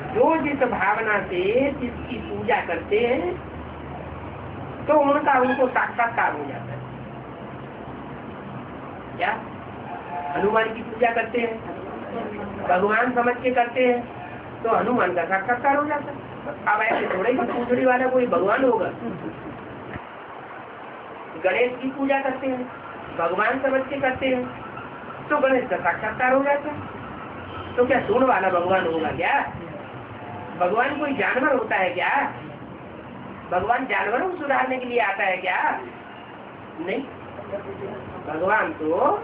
[SPEAKER 1] जो जिस भावना से जिसकी पूजा करते हैं तो उनको साक्षात्कार हो जाता है। क्या हनुमान की पूजा करते हैं, भगवान समझ के करते हैं तो हनुमान का साक्षात्कार हो जाता है। अब ऐसे थोड़े ही पूजने वाला कोई भगवान होगा। गणेश की पूजा करते हैं, भगवान समझ के करते हैं तो गणेश का साक्षात्कार हो जाता है। तो क्या सुन वाला भगवान होगा क्या? भगवान कोई जानवर होता है क्या? भगवान जानवरों को सुधारने के लिए आता है क्या? नहीं, भगवान तो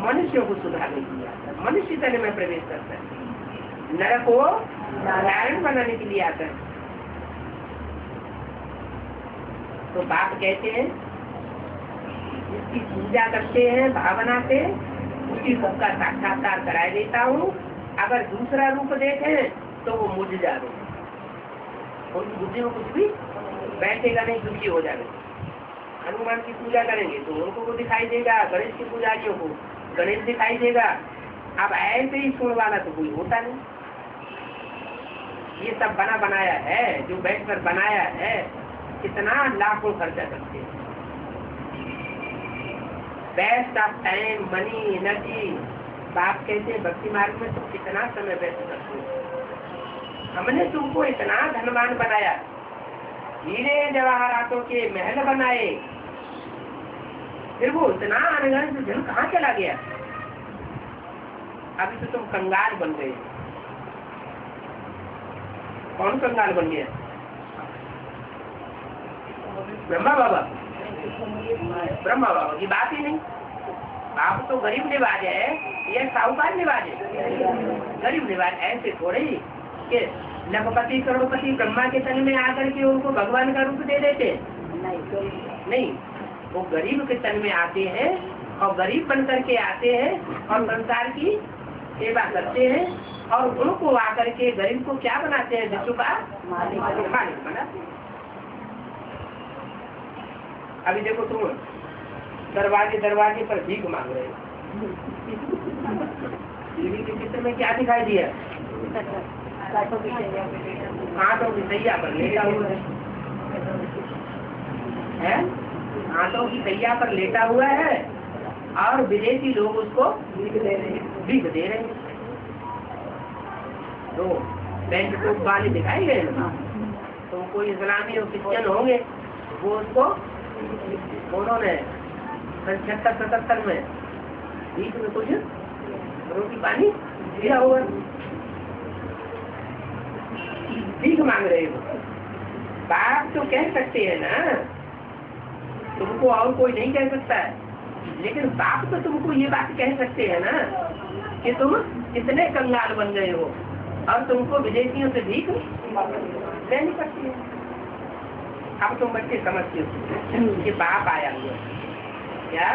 [SPEAKER 1] मनुष्यों को सुधारने के लिए आता है, मनुष्य तन में प्रवेश करता है, नर को नारायण बनाने के लिए आता है। तो बाप कहते हैं जिसकी पूजा करते हैं भावना से उसी सबका साक्षात्कार कराए देता हूँ। अगर दूसरा रूप देखे तो वो मुझ जा रहे, उनकी बुद्धि में कुछ भी बैठेगा नहीं, दुखी हो जाएगा। हनुमान की पूजा करेंगे तो उनको वो दिखाई देगा, गणेश की पुजारियों को गणेश दिखाई देगा। अब ऐसे ही सुन वाला तो कोई होता नहीं। ये सब बना बनाया है, जो बैठकर बनाया है, कितना लाखों खर्चा करते हैं। Best of time, money, energy. बाप कहते हैं भक्ति मार्ग में तो कितना समय व्यस्त करते हैं। हमने तुमको इतना धनवान बनाया, हीरे जवाहरातों के महल बनाए, फिर वो इतना अनगढ़ से धन कहाँ चला गया? अभी तो तुम कंगाल बन गए। कौन कंगाल बन गया? ब्रह्मा बाबा। ब्रह्मा बाबा की बात ही नहीं। बाप तो गरीब निवाज है, ये साहूकार निवाज है। गरीब निवाज ऐसे थोड़े ही कि लखपति करोड़पति ब्रह्मा के तन में आकर के उनको भगवान का रूप दे देते नहीं, वो गरीब के तन में आते हैं और गरीब बन करके आते हैं और संसार की सेवा करते हैं और उनको आकर के गरीब को क्या बनाते हैं? विश्व का मालिक बनाते हैं। अभी देखो तुम दरवाजे दरवाजे पर भीख मांग रहे हो। टीवी के चित्र में क्या दिखाई दिया? आटों की तैया पर लेटा हुआ है, आटों की तैया पर लेटा हुआ है और विदेशी लोग उसको भीख दे रहे हैं। तो बैंक को वाले दिखाई गए ना, तो कोई इस्लामी और क्रिश्चियन होंगे, वो उसको उन्होंने 76-77 में बीच में कुछ रोटी पानी दिया होगा। भीख मांग रहे हो। बाप तो कह सकते हैं ना, तुमको और कोई नहीं कह सकता है, लेकिन बाप तो तुमको ये बात कह सकते हैं ना कि तुम इतने कंगाल बन गए हो और तुमको विदेशियों से भीख ले नहीं सकती। अब तुम बच्चे समझते हो कि बाप आया हुआ क्या?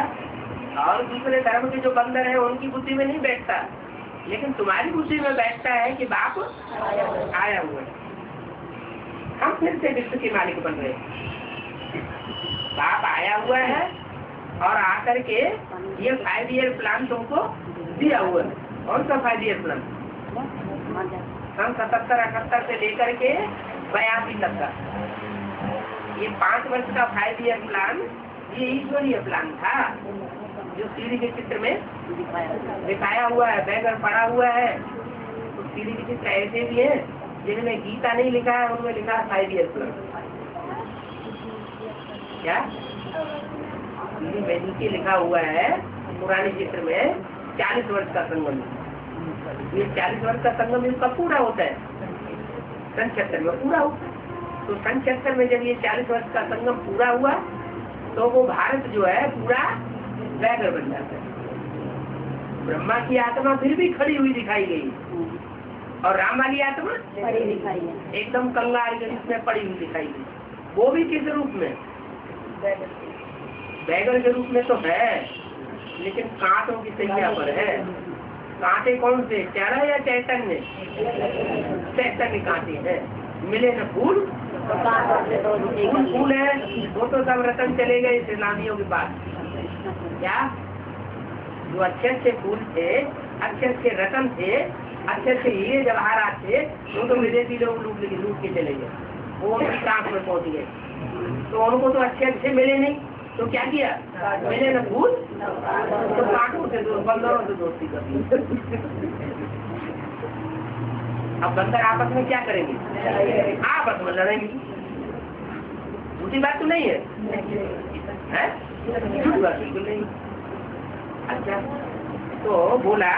[SPEAKER 1] और दूसरे धर्म के जो बंदर है उनकी बुद्धि में नहीं बैठता, लेकिन तुम्हारी बुद्धि में बैठता है कि बाप आया हुआ है। हम फिर से विश्व के मालिक बन रहे हैं। बाप आया हुआ है और आकर के ये 5 ईयर प्लान तुमको दिया हुआ है। और सा 5 ईयर प्लान? सन 77-78 से लेकर के 82 तक का ये 5 वर्ष का 5 ईयर प्लान, ये ईश्वरीय प्लान था जो सीढ़ी के चित्र में दिखाया हुआ है। बैगर पड़ा हुआ है तो सीढ़ी के चित्र ऐसे भी है जिनमें गीता नहीं लिखा है, उनमें लिखा है 5 ईयर प्लान। क्या में नीचे लिखा हुआ है पुराने चित्र में 40 वर्ष का संगम। ये 40 वर्ष का संगम इसका पूरा होता है, सन 76 में पूरा होता है। तो सन 76 में जब ये 40 वर्ष का संगम पूरा हुआ तो वो भारत जो है पूरा बैगर बन जाता है। ब्रह्मा की आत्मा फिर भी खड़ी हुई दिखाई गई और राम वाली आत्मा
[SPEAKER 2] बड़ी दिखाई है।
[SPEAKER 1] एकदम कंगाल के रूप में पड़ी हुई दिखाई गई। वो भी किस रूप में? बैगर के रूप में तो है, लेकिन कांटों की सैया पर है। कांटे कौन से? चारा या चैतन्य? चैतन्य कांटे हैं। मिले न फूल, फूल है वो तो सब रतन चले गए इस्लामियों के पास। क्या जो अच्छे अच्छे फूल थे, अच्छे अच्छे रतन थे, अच्छे अच्छे हीरे जवाहरात थे, वो तो विदेशी लोग लूट के चले गए, वो उनकी कांख में पहुंच गए। तो उनको तो अच्छे अच्छे मिले नहीं, तो क्या किया? मिले न फूल तो कांटों से बंदरों से दोस्ती कर दी। अब बंदर आपस में क्या करेंगे? आपस में लड़ेंगे। झूठी बात तो नहीं है, झूठी बात बिल्कुल नहीं। अच्छा, तो बोला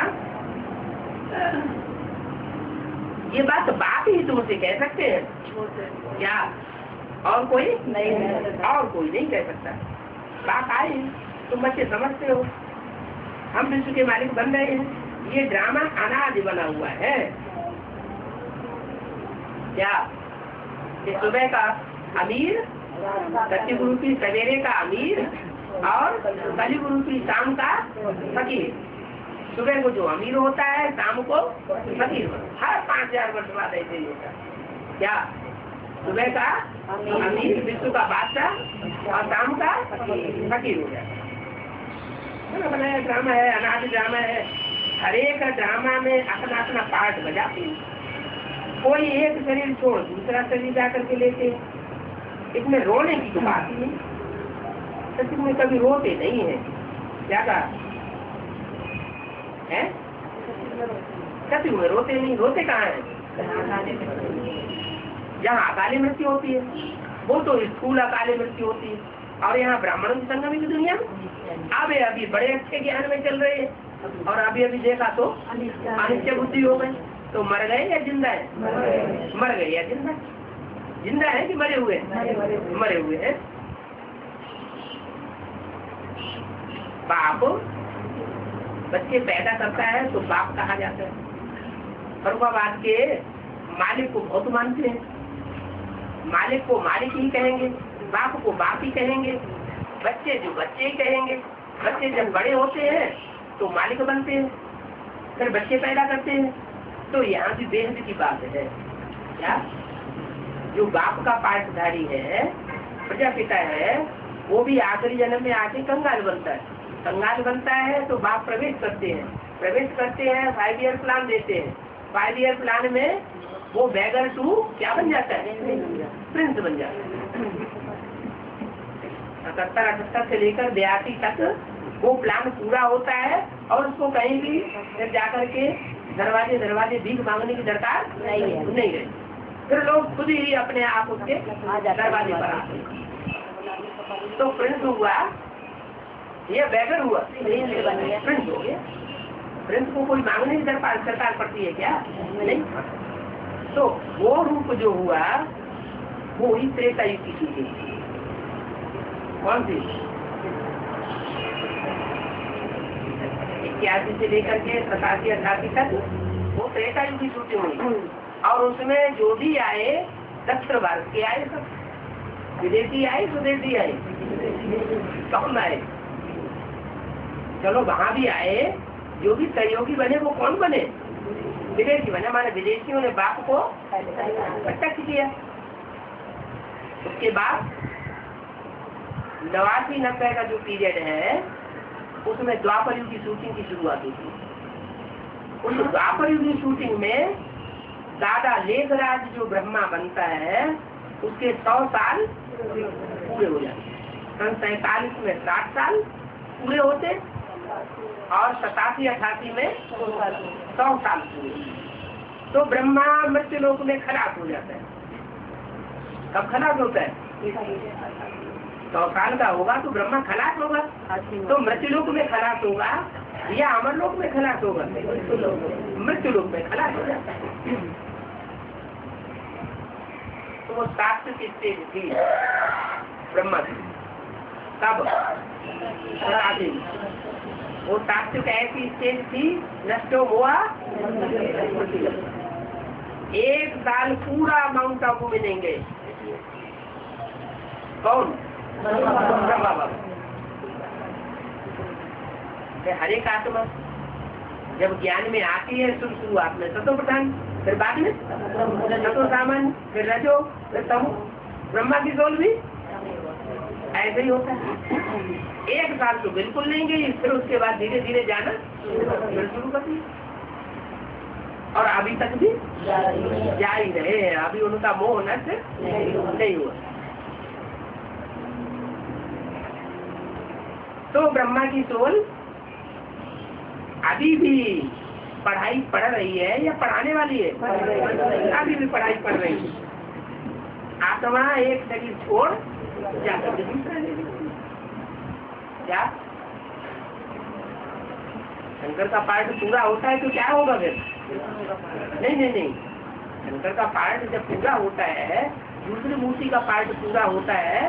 [SPEAKER 1] ये बात बाप ही तुमसे कह सकते हैं क्या? और कोई नहीं, और कोई नहीं कह सकता। बात आए तुम बच्चे समझते हो, हम विश्व के मालिक बन रहे हैं। ये ड्रामा अनादि बना हुआ है। क्या ये सुबह का अमीर, सत्यगुरु की सवेरे का अमीर और कलिगुरु की शाम का फकीर। सुबह को जो अमीर होता है शाम को फकीर होता है। हर 5000 वर्ष बाद ऐसे ही होता है। क्या सुबह का अमीर, विश्व का बादशाह और शाम का फकीर हो जाता है। बनाया ड्रामा है, अनादि ड्रामा है। हर एक ड्रामा में अपना अपना पार्ट बजाते हैं। कोई एक शरीर छोड़ दूसरा शरीर जाकर के लेते। इसमें रोने की तो बात ही नहीं, सच में कभी रोते नहीं है। क्या कहा है? सच में रोते नहीं। रोते कहाँ है? जहाँ अकाली मृत्यु होती है वो तो स्थूल अकाली मृत्यु होती है। और यहाँ ब्राह्मणों की संगम की दुनिया में अभी बड़े अच्छे ज्ञान में चल रहे हैं और अभी देखा तो अनिश्चय बुद्धि हो गई। तो मर गए या जिंदा है? मर गए या जिंदा? जिंदा है कि मरे हुए? मरे हुए हैं। बाप बच्चे पैदा करता है तो बाप कहा जाता है। फरुखाबाद के मालिक को बहुत मानते हैं। मालिक को मालिक ही कहेंगे, बाप को बाप ही कहेंगे, बच्चे जो बच्चे ही कहेंगे। बच्चे जब बड़े होते हैं तो मालिक बनते हैं, फिर बच्चे पैदा करते हैं। तो यहाँ भी बेहद की बात है। क्या जो बाप का पाठधारी है, प्रजापिता है, वो भी आखिरी जन्म में आके कंगाल बनता है। कंगाल बनता है तो बाप प्रवेश करते हैं। 5 ईयर प्लान देते हैं। 5 ईयर प्लान में वो बैगर टू क्या बन जाता है? प्रिंस बन जाता है। 77-78 से लेकर 82 तक वो प्लान पूरा होता है और उसको कहीं भी जाकर के दरवाजे भीख मांगने की दरकार नहीं है। फिर लोग खुद ही अपने आप उसके दरवाजे पर आते हैं। तो प्रिंस हुआ ये बैगर हुआ, प्रिंस हो गया। प्रिंस को कोई मांगने की सरकार पड़ती है क्या? नहीं। तो वो रूप जो हुआ वो ही त्रेता युग की चीज। कौन सी? 81 से लेकर के 87-88 तक वो त्रेता युग की छुट्टी हुई। और उसमें जो भी आए दक्षिण भारत के आए, सब विदेशी आए, स्वदेशी आए। कौन आए? चलो वहाँ भी आए। जो भी सहयोगी बने वो कौन बने? विदेशी बने। हमारे विदेशियों ने बाप को प्रत्यक्ष किया। उसके बाद 89-90 का जो पीरियड है उसमें द्वापर युग की शूटिंग की शुरुआत हुई थी। उस द्वापर युग की शूटिंग में दादा लेखराज जो ब्रह्मा बनता है उसके 100 साल पूरे हो जाते। सन 47 में 60 साल पूरे होते और 87-88 में 100 साल पूरे। तो ब्रह्मा मृत्यु लोक में खलास हो जाता है। कब खलास होता है? 100 साल का होगा तो ब्रह्मा खलास होगा। तो मृत्युलोक में खलास होगा या अमरलोक में खलास होगा? मृत्युलोक में खलास हो जाता है। तो वो शास्त्र की स्टेज थी ब्रह्मा की, तब आगे वो शास्त्र का ऐसी स्टेज थी, नष्टो हुआ 1 साल पूरा माउंट आबू में देंगे। कौन? ब्रह्मा बाबा। हर एक आत्मा जब ज्ञान में आती है शुरुआत में सतो प्रधान, फिर बाद में सतो सामान्य, फिर रजो, फिर तमो। ब्रह्मा की सोल भी ऐसे ही होता है। 1 साल तो बिल्कुल नहीं गई, फिर उसके बाद धीरे धीरे जाना फिर शुरू कर दी। और अभी तक भी जा ही रहे हैं, अभी उनका मोह नष्ट नहीं हुआ। तो ब्रह्मा की सोल अभी भी पढ़ाई पढ़ रही है या पढ़ाने वाली है? अभी भी पढ़ाई पढ़ रही है। आत्मा एक शरीर छोड़ जाकर दूसरा ले लेती। क्या शंकर का पाठ पूरा होता है तो क्या होगा फिर? नहीं, शंकर का पाठ जब पूरा होता है, दूसरी मूर्ति का पाठ पूरा होता है,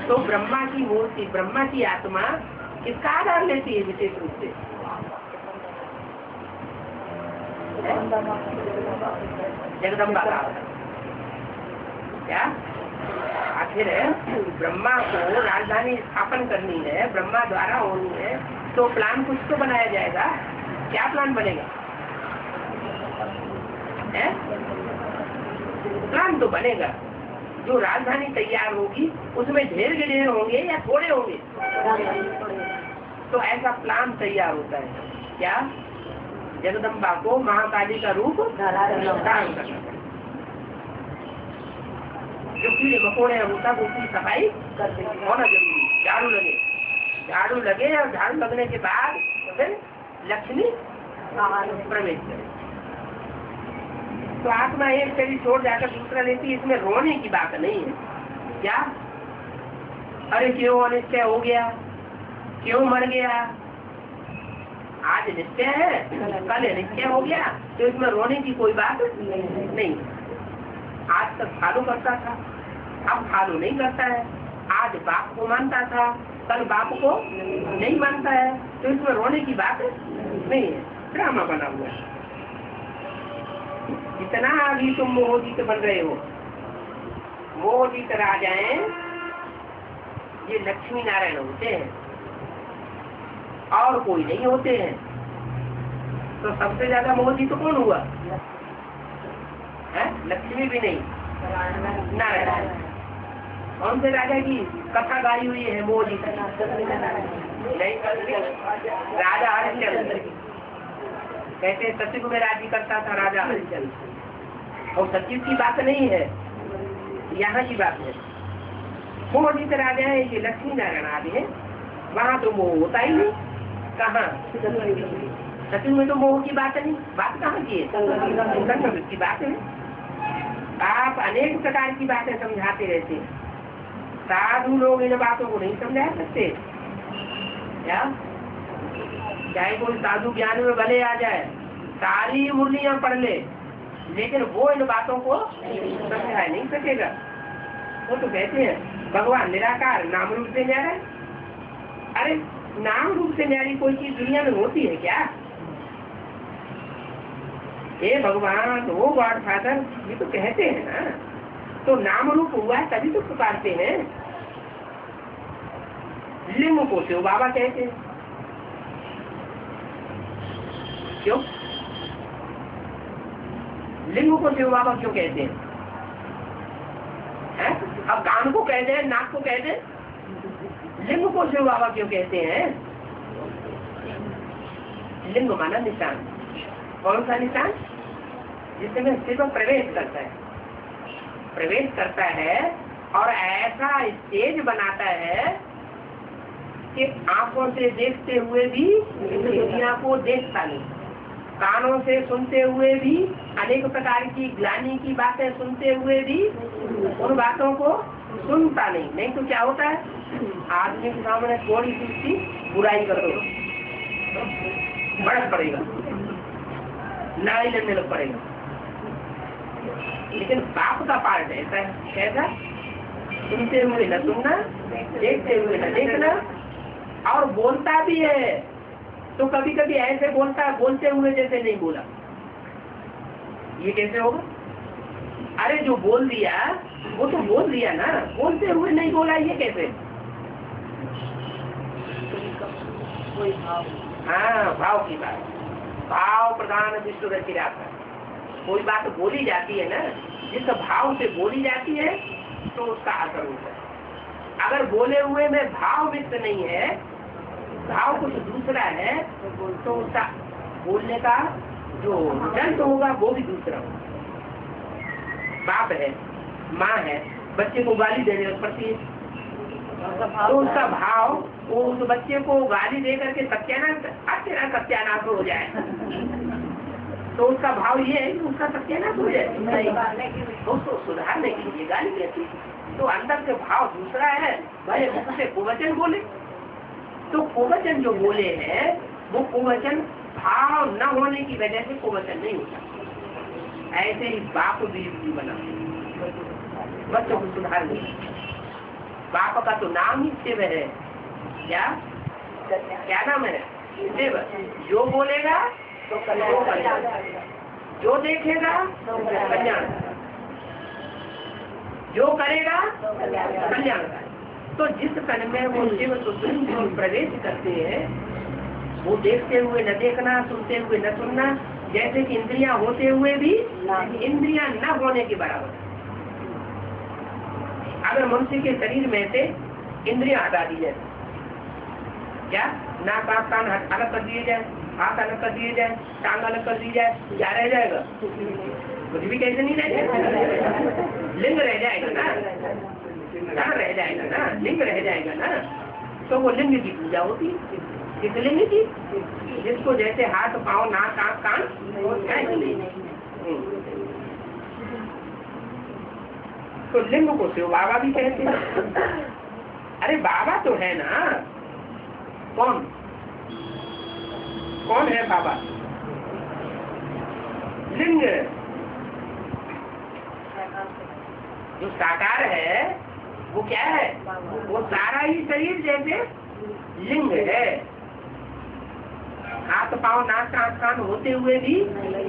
[SPEAKER 1] तो ब्रह्मा की मूर्ति, ब्रह्मा की आत्मा किसका आधार लेती है विशेष रूप से? जगदम्बा का। क्या आखिर ब्रह्मा को राजधानी स्थापन करनी है, ब्रह्मा द्वारा होनी है, तो प्लान कुछ तो बनाया जाएगा। क्या प्लान बनेगा? प्लान तो बनेगा। जो राजधानी तैयार होगी उसमें ढेर के ढेर होंगे या थोड़े होंगे? तो ऐसा प्लान तैयार होता है। क्या जगदम्बा को महाकाली का रूप धारण करना, जो कीड़े मकोड़े होता है उसकी सफाई होना जरूरी। झाड़ू लगे और झाड़ू लगने के बाद फिर लक्ष्मी प्रवेश करे। तो आत्मा एक शरीर छोड़ जाकर दूसरा लेती है, इसमें रोने की बात नहीं है। क्या अरे क्यों अनिश्चय हो गया, क्यों मर गया? आज निश्चय है, कल अनिश्चय हो गया, तो इसमें रोने की कोई बात नहीं। आज तक फॉलो करता था, अब फॉलो नहीं करता है। आज बाप को मानता था, कल बाप को नहीं मानता है, तो इसमें रोने की बात नहीं है। ड्रामा बना हुआ है। जितना अभी तुम मोहजीत बन रहे हो, मोहजीत राजाएं ये लक्ष्मी नारायण होते हैं और कोई नहीं होते हैं। तो सबसे ज्यादा मोहजीत कौन हुआ है? लक्ष्मी भी नहीं, नारायण। कौन से राजा की कथा गाई हुई है मोहजीत? नहीं, राजा हरिश्चंद्र की। कहते सतयुग में राज्य करता था राजा हरिश्चंद्र, और सतयुग की बात नहीं है, यहाँ की बात है। मोहजीत राजा है, ये लक्ष्मी नारायण आदि है। वहाँ तो मोह होता ही नहीं। कहाँ? सतयुग में तो मोह की बात नहीं। बात कहाँ की है? संगम की बात है। आप अनेक प्रकार की बातें समझाते रहते हैं, साधु लोग इन बातों को नहीं समझा सकते। क्या चाहे कोई साधु ज्ञान में भले आ जाए, सारी मुरलियां पढ़ ले, लेकिन वो इन बातों को समझा नहीं सकेगा। वो तो कहते हैं भगवान निराकार, नाम रूप से न्यारा है। अरे नाम रूप से न्यारी कोई चीज दुनिया में होती है क्या? हे भगवान, वो गॉड फादर, ये तो कहते हैं ना। तो नाम रूप हुआ है तभी तो पुकारते हैं। लिंग को शिव बाबा कहते हैं। क्यों लिंग को शिव बाबा क्यों कहते हैं? अब कान को कहते हैं, नाक को कहते हैं, लिंग को शिव बाबा क्यों कहते हैं? लिंग माना निशान। कौन सा निशान? जिसमें शिव प्रवेश करता है, प्रवेश करता है और ऐसा स्टेज बनाता है कि आंखों से देखते हुए भी दुनिया को देखता नहीं, कानों से सुनते हुए भी अनेक प्रकार की ग्लानि की बातें सुनते हुए भी उन बातों को सुनता नहीं। नहीं तो क्या होता है? आदमी के सामने थोड़ी सी उसकी बुराई कर दो, बड़ा पड़ेगा, लड़ाई लड़ने लग पड़ेगा। लेकिन बाप का पार्ट ऐसा है, कैसा? सुनते हुए न सुनना, देखते हुए न देखना, और बोलता भी है तो कभी कभी ऐसे बोलता है बोलते हुए जैसे नहीं बोला। ये कैसे होगा? अरे जो बोल दिया वो तो बोल दिया ना, बोलते हुए नहीं बोला, ये कैसे? हाँ, भाव की बात, भाव प्रधान विश्व करके जाता है। कोई बात बोली जाती है ना, जिस भाव से बोली जाती है तो उसका असर होता है। अगर बोले हुए में भाव व्यक्त नहीं है, भाव कुछ दूसरा है, तो उसका बोलने का जो रिजल्ट होगा वो भी दूसरा होगा। बाप है, माँ है, बच्चे को गाली देने लग पड़ती है, तो उसका भाव वो उस बच्चे को गाली दे करके सत्यानाश हो जाए, तो उसका भाव ये है कि उसका सत्यानाश हो जाए, उसको सुधारने के लिए गाली देती है। तो अंदर से भाव दूसरा है, भले उससे कुवचन बोले, तो कुवचन जो बोले हैं वो कुवचन भाव न होने की वजह से कुवचन नहीं होता। ऐसे ही बाप भी बना बच्चों को सुधारने, बाप का तो नाम ही शिव है। क्या नाम है? शिव। जो बोलेगा तो कल्याण, जो देखेगा तो कल्याण, जो करेगा कल्याण। तो जिस कण में वो शिव सुप्रीम प्रवेश करते हैं, वो देखते हुए न देखना, सुनते हुए न सुनना, जैसे कि इंद्रियां होते हुए भी इंद्रियां न होने के बराबर। अगर मनुष्य के शरीर में से इंद्रियां हटा दी जाए, क्या नाक आँख कान अलग कर दिए जाए, हाथ अलग कर दिए जाए, टांग अलग कर दी जाए, क्या रह जाएगा? कुछ भी कैसे नहीं रह जाएगा, लिंग रह जाएगा ना, कहाँ रह जाएगा ना, लिंग रह जाएगा ना। तो वो लिंग की पूजा होती है। किस लिंग की? जिसको जैसे हाथ पाँव नाक आँख कान तो लिंग को शिव बाबा भी कहते हैं। अरे बाबा तो है ना, कौन कौन है बाबा? लिंग। जो साकार है वो क्या है? वो सारा ही शरीर जैसे लिंग है। हाथ पाँव नाक आँख कान होते हुए भी,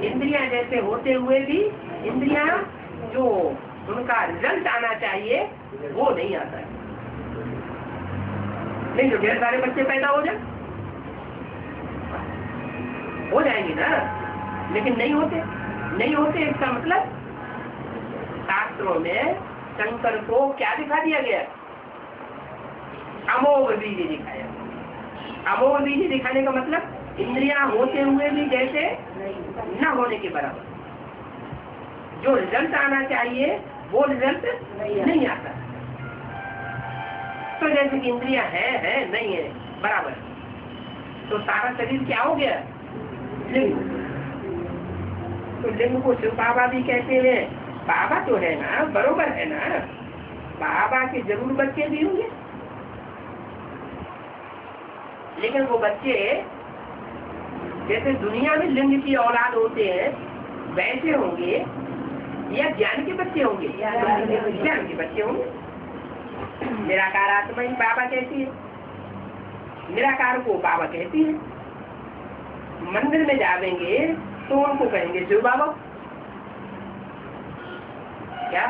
[SPEAKER 1] इंद्रियां जैसे होते हुए भी, इंद्रियां जो उनका रिजल्ट आना चाहिए वो नहीं आता है। नहीं तो ढेर सारे बच्चे पैदा हो जाएंगे ना, लेकिन नहीं होते। नहीं होते इसका मतलब शास्त्रों में शंकर को क्या दिखा दिया गया? अमोघ बीज दिखाया। अमोघ बीज दिखाने का मतलब इंद्रियां होते हुए भी जैसे न होने के बराबर। जो रिजल्ट आना चाहिए वो रिजल्ट नहीं आता। तो जैसे कि इंद्रियां है नहीं है बराबर, तो सारा शरीर क्या हो गया? लिंग। तो लिंग को शिव बाबा भी कहते हैं। बाबा तो है ना, बरोबर है ना, बाबा के जरूर बच्चे भी होंगे, लेकिन वो बच्चे जैसे दुनिया में लिंग की औलाद होते हैं वैसे होंगे या ज्ञान के बच्चे होंगे? ज्ञान के बच्चे होंगे। निराकार आत्मा ही बाबा कहती है, निराकार को बाबा कहती है। मंदिर में जावेंगे तो उनको कहेंगे शिव बाबा। क्या?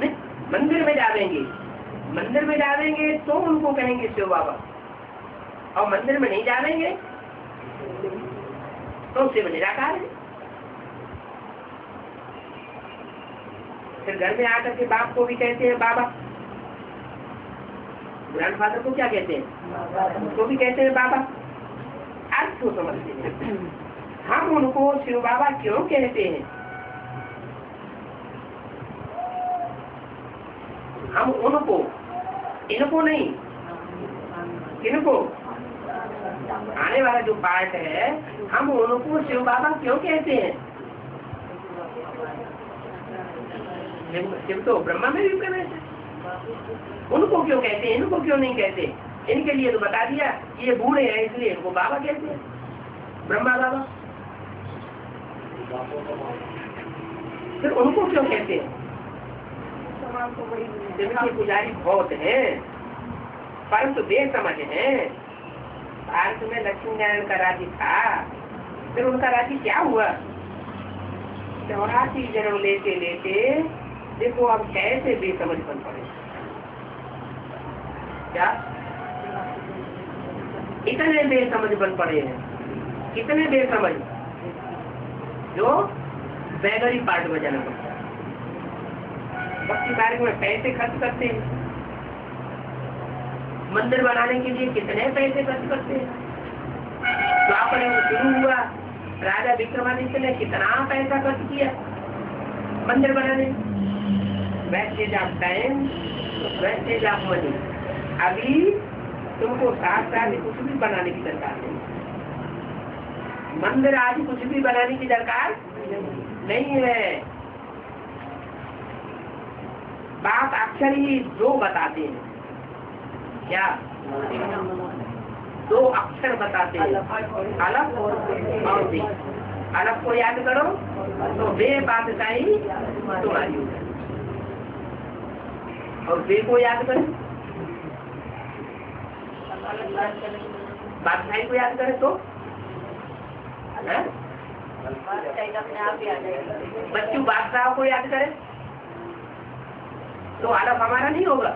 [SPEAKER 1] नहीं, मंदिर में जावेंगे तो उनको कहेंगे शिव बाबा, और मंदिर में नहीं जावेंगे तो शिव निराकार है। फिर घर में आकर के बाप को भी कहते हैं बाबा, ग्रैंडफादर को क्या कहते हैं? उसको भी कहते हैं बाबा। अर्थ को समझते हैं। हम उनको शिव बाबा क्यों कहते हैं? हम उनको, इनको नहीं, किनको? आने वाला जो पार्ट है, हम उनको शिव बाबा क्यों कहते हैं? शिव तो ब्रह्मा में भी प्रवेश है। उनको क्यों कहते हैं, इनको क्यों नहीं कहते? इनके लिए तो बता दिया ये बूढ़े हैं इसलिए इनको बाबा कहते हैं, ब्रह्मा बाबा। फिर उनको क्यों कहते हैं? जिनके पुजारी बहुत हैं, परंतु बेसमझ हैं। भारत में लक्ष्मी नारायण का राज्य था, फिर उनका राज्य क्या हुआ? 84 जन्म लेते लेते देखो अब कैसे बेसमझ बन पड़े। क्या इतने बेसमझ बन पड़े हैं, कितने बेसमझ जो बैगरी पार्ट बजाना पड़ता है। भक्ति कार्य में पैसे खर्च करते हैं, मंदिर बनाने के लिए कितने पैसे खर्च करते हैं। द्वापर युग शुरू हुआ, राजा विक्रमादित्य ने कितना पैसा खर्च किया मंदिर बनाने। Wastage of time, wastage of money. अभी तुमको साथ कुछ भी बनाने की दरकार नहीं, मंदिर आदि कुछ भी बनाने की दरकार नहीं है। बात अक्षर ही दो बताते हैं, क्या दो अक्षर बताते हैं, अलग और बे। अलग को याद करो तो बे बादशाही तुम्हारी हो जाए, और बे को याद करो बादशाही को याद करें तो बच्चू बादशाह को याद करें तो अलग हमारा नहीं होगा।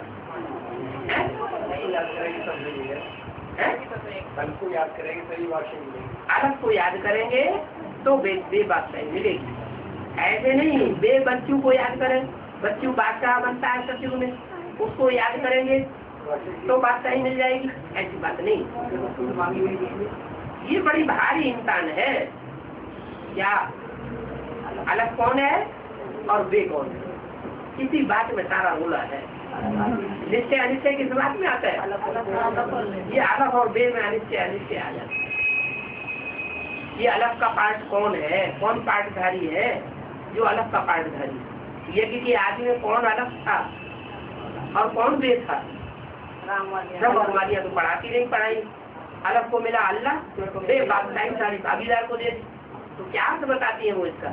[SPEAKER 3] अलग को याद करेंगे सही बादशाही मिलेगी,
[SPEAKER 1] अलग को याद करेंगे तो बे बादशाही मिलेगी। ऐसे नहीं बे बच्चू को याद करें, बच्चू बादशाह बनता है सतयुग में, उसको याद करेंगे तो बादशाही मिल जाएगी, ऐसी बात नहीं। ये बड़ी भारी इंसान है। क्या अलग कौन है और बे कौन है? किसी बात में सारा रोला है। निश्चय अनिश्चय किस बात में आता है? ये अलग और बे में अनिश्चय अनिश्चय आ जाता है। ये अलग का पार्ट कौन है, कौन पार्टधारी है? जो अलग का पार्टधारी। यज्ञ के आदि में कौन अलग था और कौन बे था? सब हमारी तो पढ़ाती नहीं पढ़ाई। अलग को मिला अल्लाह, बे बादशाही सारी भागीदार को दे, तो क्या अर्थ बताती है वो इसका?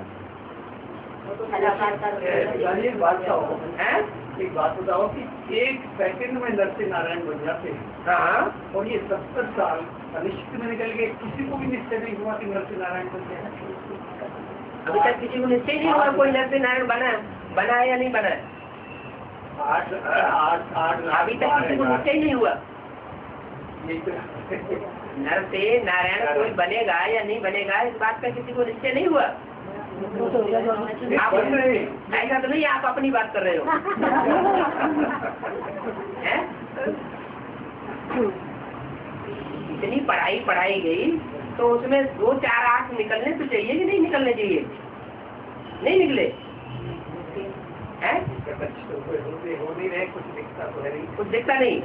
[SPEAKER 3] एक बात बताओ कि 1 सेकंड में नरसिंह नारायण बन जाते हैं।
[SPEAKER 1] हाँ,
[SPEAKER 3] और ये 70 साल अनिश्चित में निकल गए, किसी को भी निश्चय नहीं हुआ कि नरसिंह नारायण बन जाए।
[SPEAKER 1] अभी तक किसी को निश्चय नहीं हुआ कोई नरसिंह नारायण बना है या नहीं बना है।
[SPEAKER 3] 8
[SPEAKER 1] अभी तक किसी को निश्चय नहीं हुआ नरसिंह नारायण कोई बनेगा या नहीं बनेगा, इस बात का किसी को निश्चय नहीं हुआ। आप ऐसा तो नहीं आप अपनी बात कर रहे हो हैं? इतनी पढ़ाई पढ़ाई गई तो उसमें 2-4 आंख निकलने तो चाहिए कि नहीं निकलने चाहिए? नहीं निकले हैं? कुछ दिखता नहीं।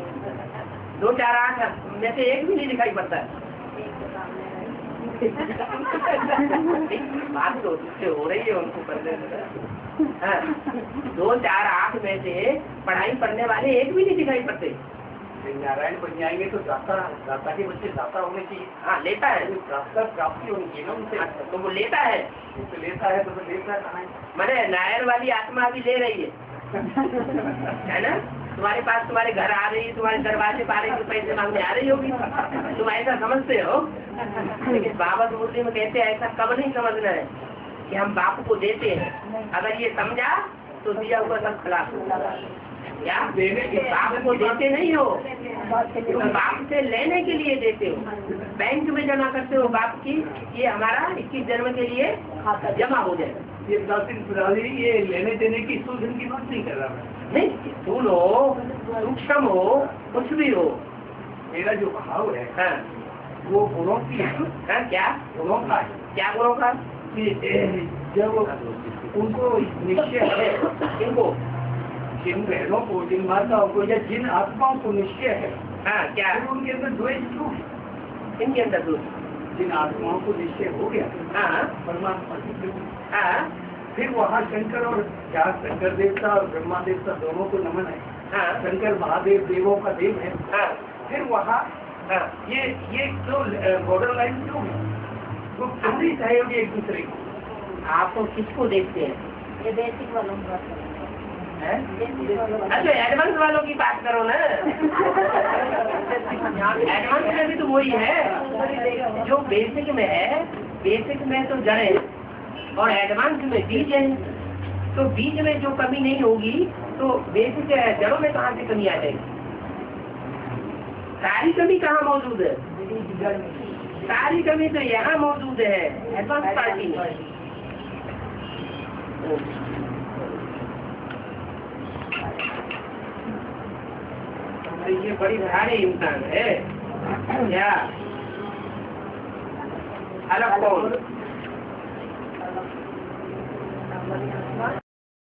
[SPEAKER 1] 2-4 आंख में से एक भी नहीं दिखाई पड़ता है। बात तो उससे हो रही है उनको करने में। 2-4 आंख में से पढ़ाई पढ़ने वाले एक भी नहीं दिखाई पड़ते।
[SPEAKER 3] नारायण बन जाएंगे तो दाता के बच्चे दाता होने चाहिए।
[SPEAKER 1] हाँ लेता है,
[SPEAKER 3] प्राप्ति होनी चाहिए ना उनसे।
[SPEAKER 1] तो वो लेता है,
[SPEAKER 3] तो लेता है तो लेता है।
[SPEAKER 1] मैंने नायर वाली आत्मा भी ले रही है ना? तुम्हारे पास तुम्हारे घर आ रही है, तुम्हारे दरवाजे पर आ रही है, पैसे मांगने आ रही होगी, तुम ऐसा समझते हो। लेकिन बाबा मूर्ति में कहते हैं ऐसा कब नहीं समझना है कि हम बाप को देते हैं। अगर ये समझा तो दिया हुआ सब खिलाफ क्या बाप को देते नहीं हो, तुम बाप से लेने के लिए देते हो। बैंक में जमा करते हो बाप की, ये हमारा 21 जन्म के लिए जमा हो जाए।
[SPEAKER 3] ये लेने देने की सूझन की बात नहीं कर रहा मैं।
[SPEAKER 1] नहीं, स्थूल हो सूक्ष्म हो कुछ भी हो,
[SPEAKER 3] मेरा जो भाव है
[SPEAKER 1] हाँ,
[SPEAKER 3] वो गुणों की है।
[SPEAKER 1] हाँ, क्या
[SPEAKER 3] गुणों का है।
[SPEAKER 1] क्या गुणों का?
[SPEAKER 3] जब उनको निश्चय है,
[SPEAKER 1] इनको
[SPEAKER 3] जिन बहनों को, जिन माताओं को या जिन आत्माओं को निश्चय है,
[SPEAKER 1] हाँ क्या
[SPEAKER 3] फिर उनके अंदर द्वेष क्यों है?
[SPEAKER 1] इनके अंदर दोष?
[SPEAKER 3] जिन आत्माओं को निश्चय हो गया
[SPEAKER 1] हाँ
[SPEAKER 3] परमात्मा की,
[SPEAKER 1] हाँ,
[SPEAKER 3] फिर वहाँ शंकर और क्या शंकर देवता और ब्रह्मा देवता दोनों को नमन है।
[SPEAKER 1] हाँ
[SPEAKER 3] शंकर महादेव देवों का देव है।
[SPEAKER 1] हाँ
[SPEAKER 3] फिर वहाँ
[SPEAKER 1] हाँ
[SPEAKER 3] ये जो बॉर्डर लाइन क्यों है, वो क्यों नहीं सहयोगी एक दूसरे को?
[SPEAKER 1] आप तो किसको देखते हैं?
[SPEAKER 2] ये बेसिक वालों की बात करें।
[SPEAKER 1] हैं?
[SPEAKER 2] बेसिक वालों की।
[SPEAKER 1] अच्छा एडवांस वालों की बात करो ना। एडवांस में भी तो वही है जो बेसिक में है। बेसिक में तो जड़ है और एडवांस में बीज है। तो बीज में जो कमी नहीं होगी तो बेसिक जड़ों में कहाँ से कमी आ जाएगी? सारी कमी कहाँ मौजूद है? सारी कमी तो यहाँ मौजूद है, एडवांस पार्टी में। ये बड़ी भारी इंसान है क्या? अलग कौन?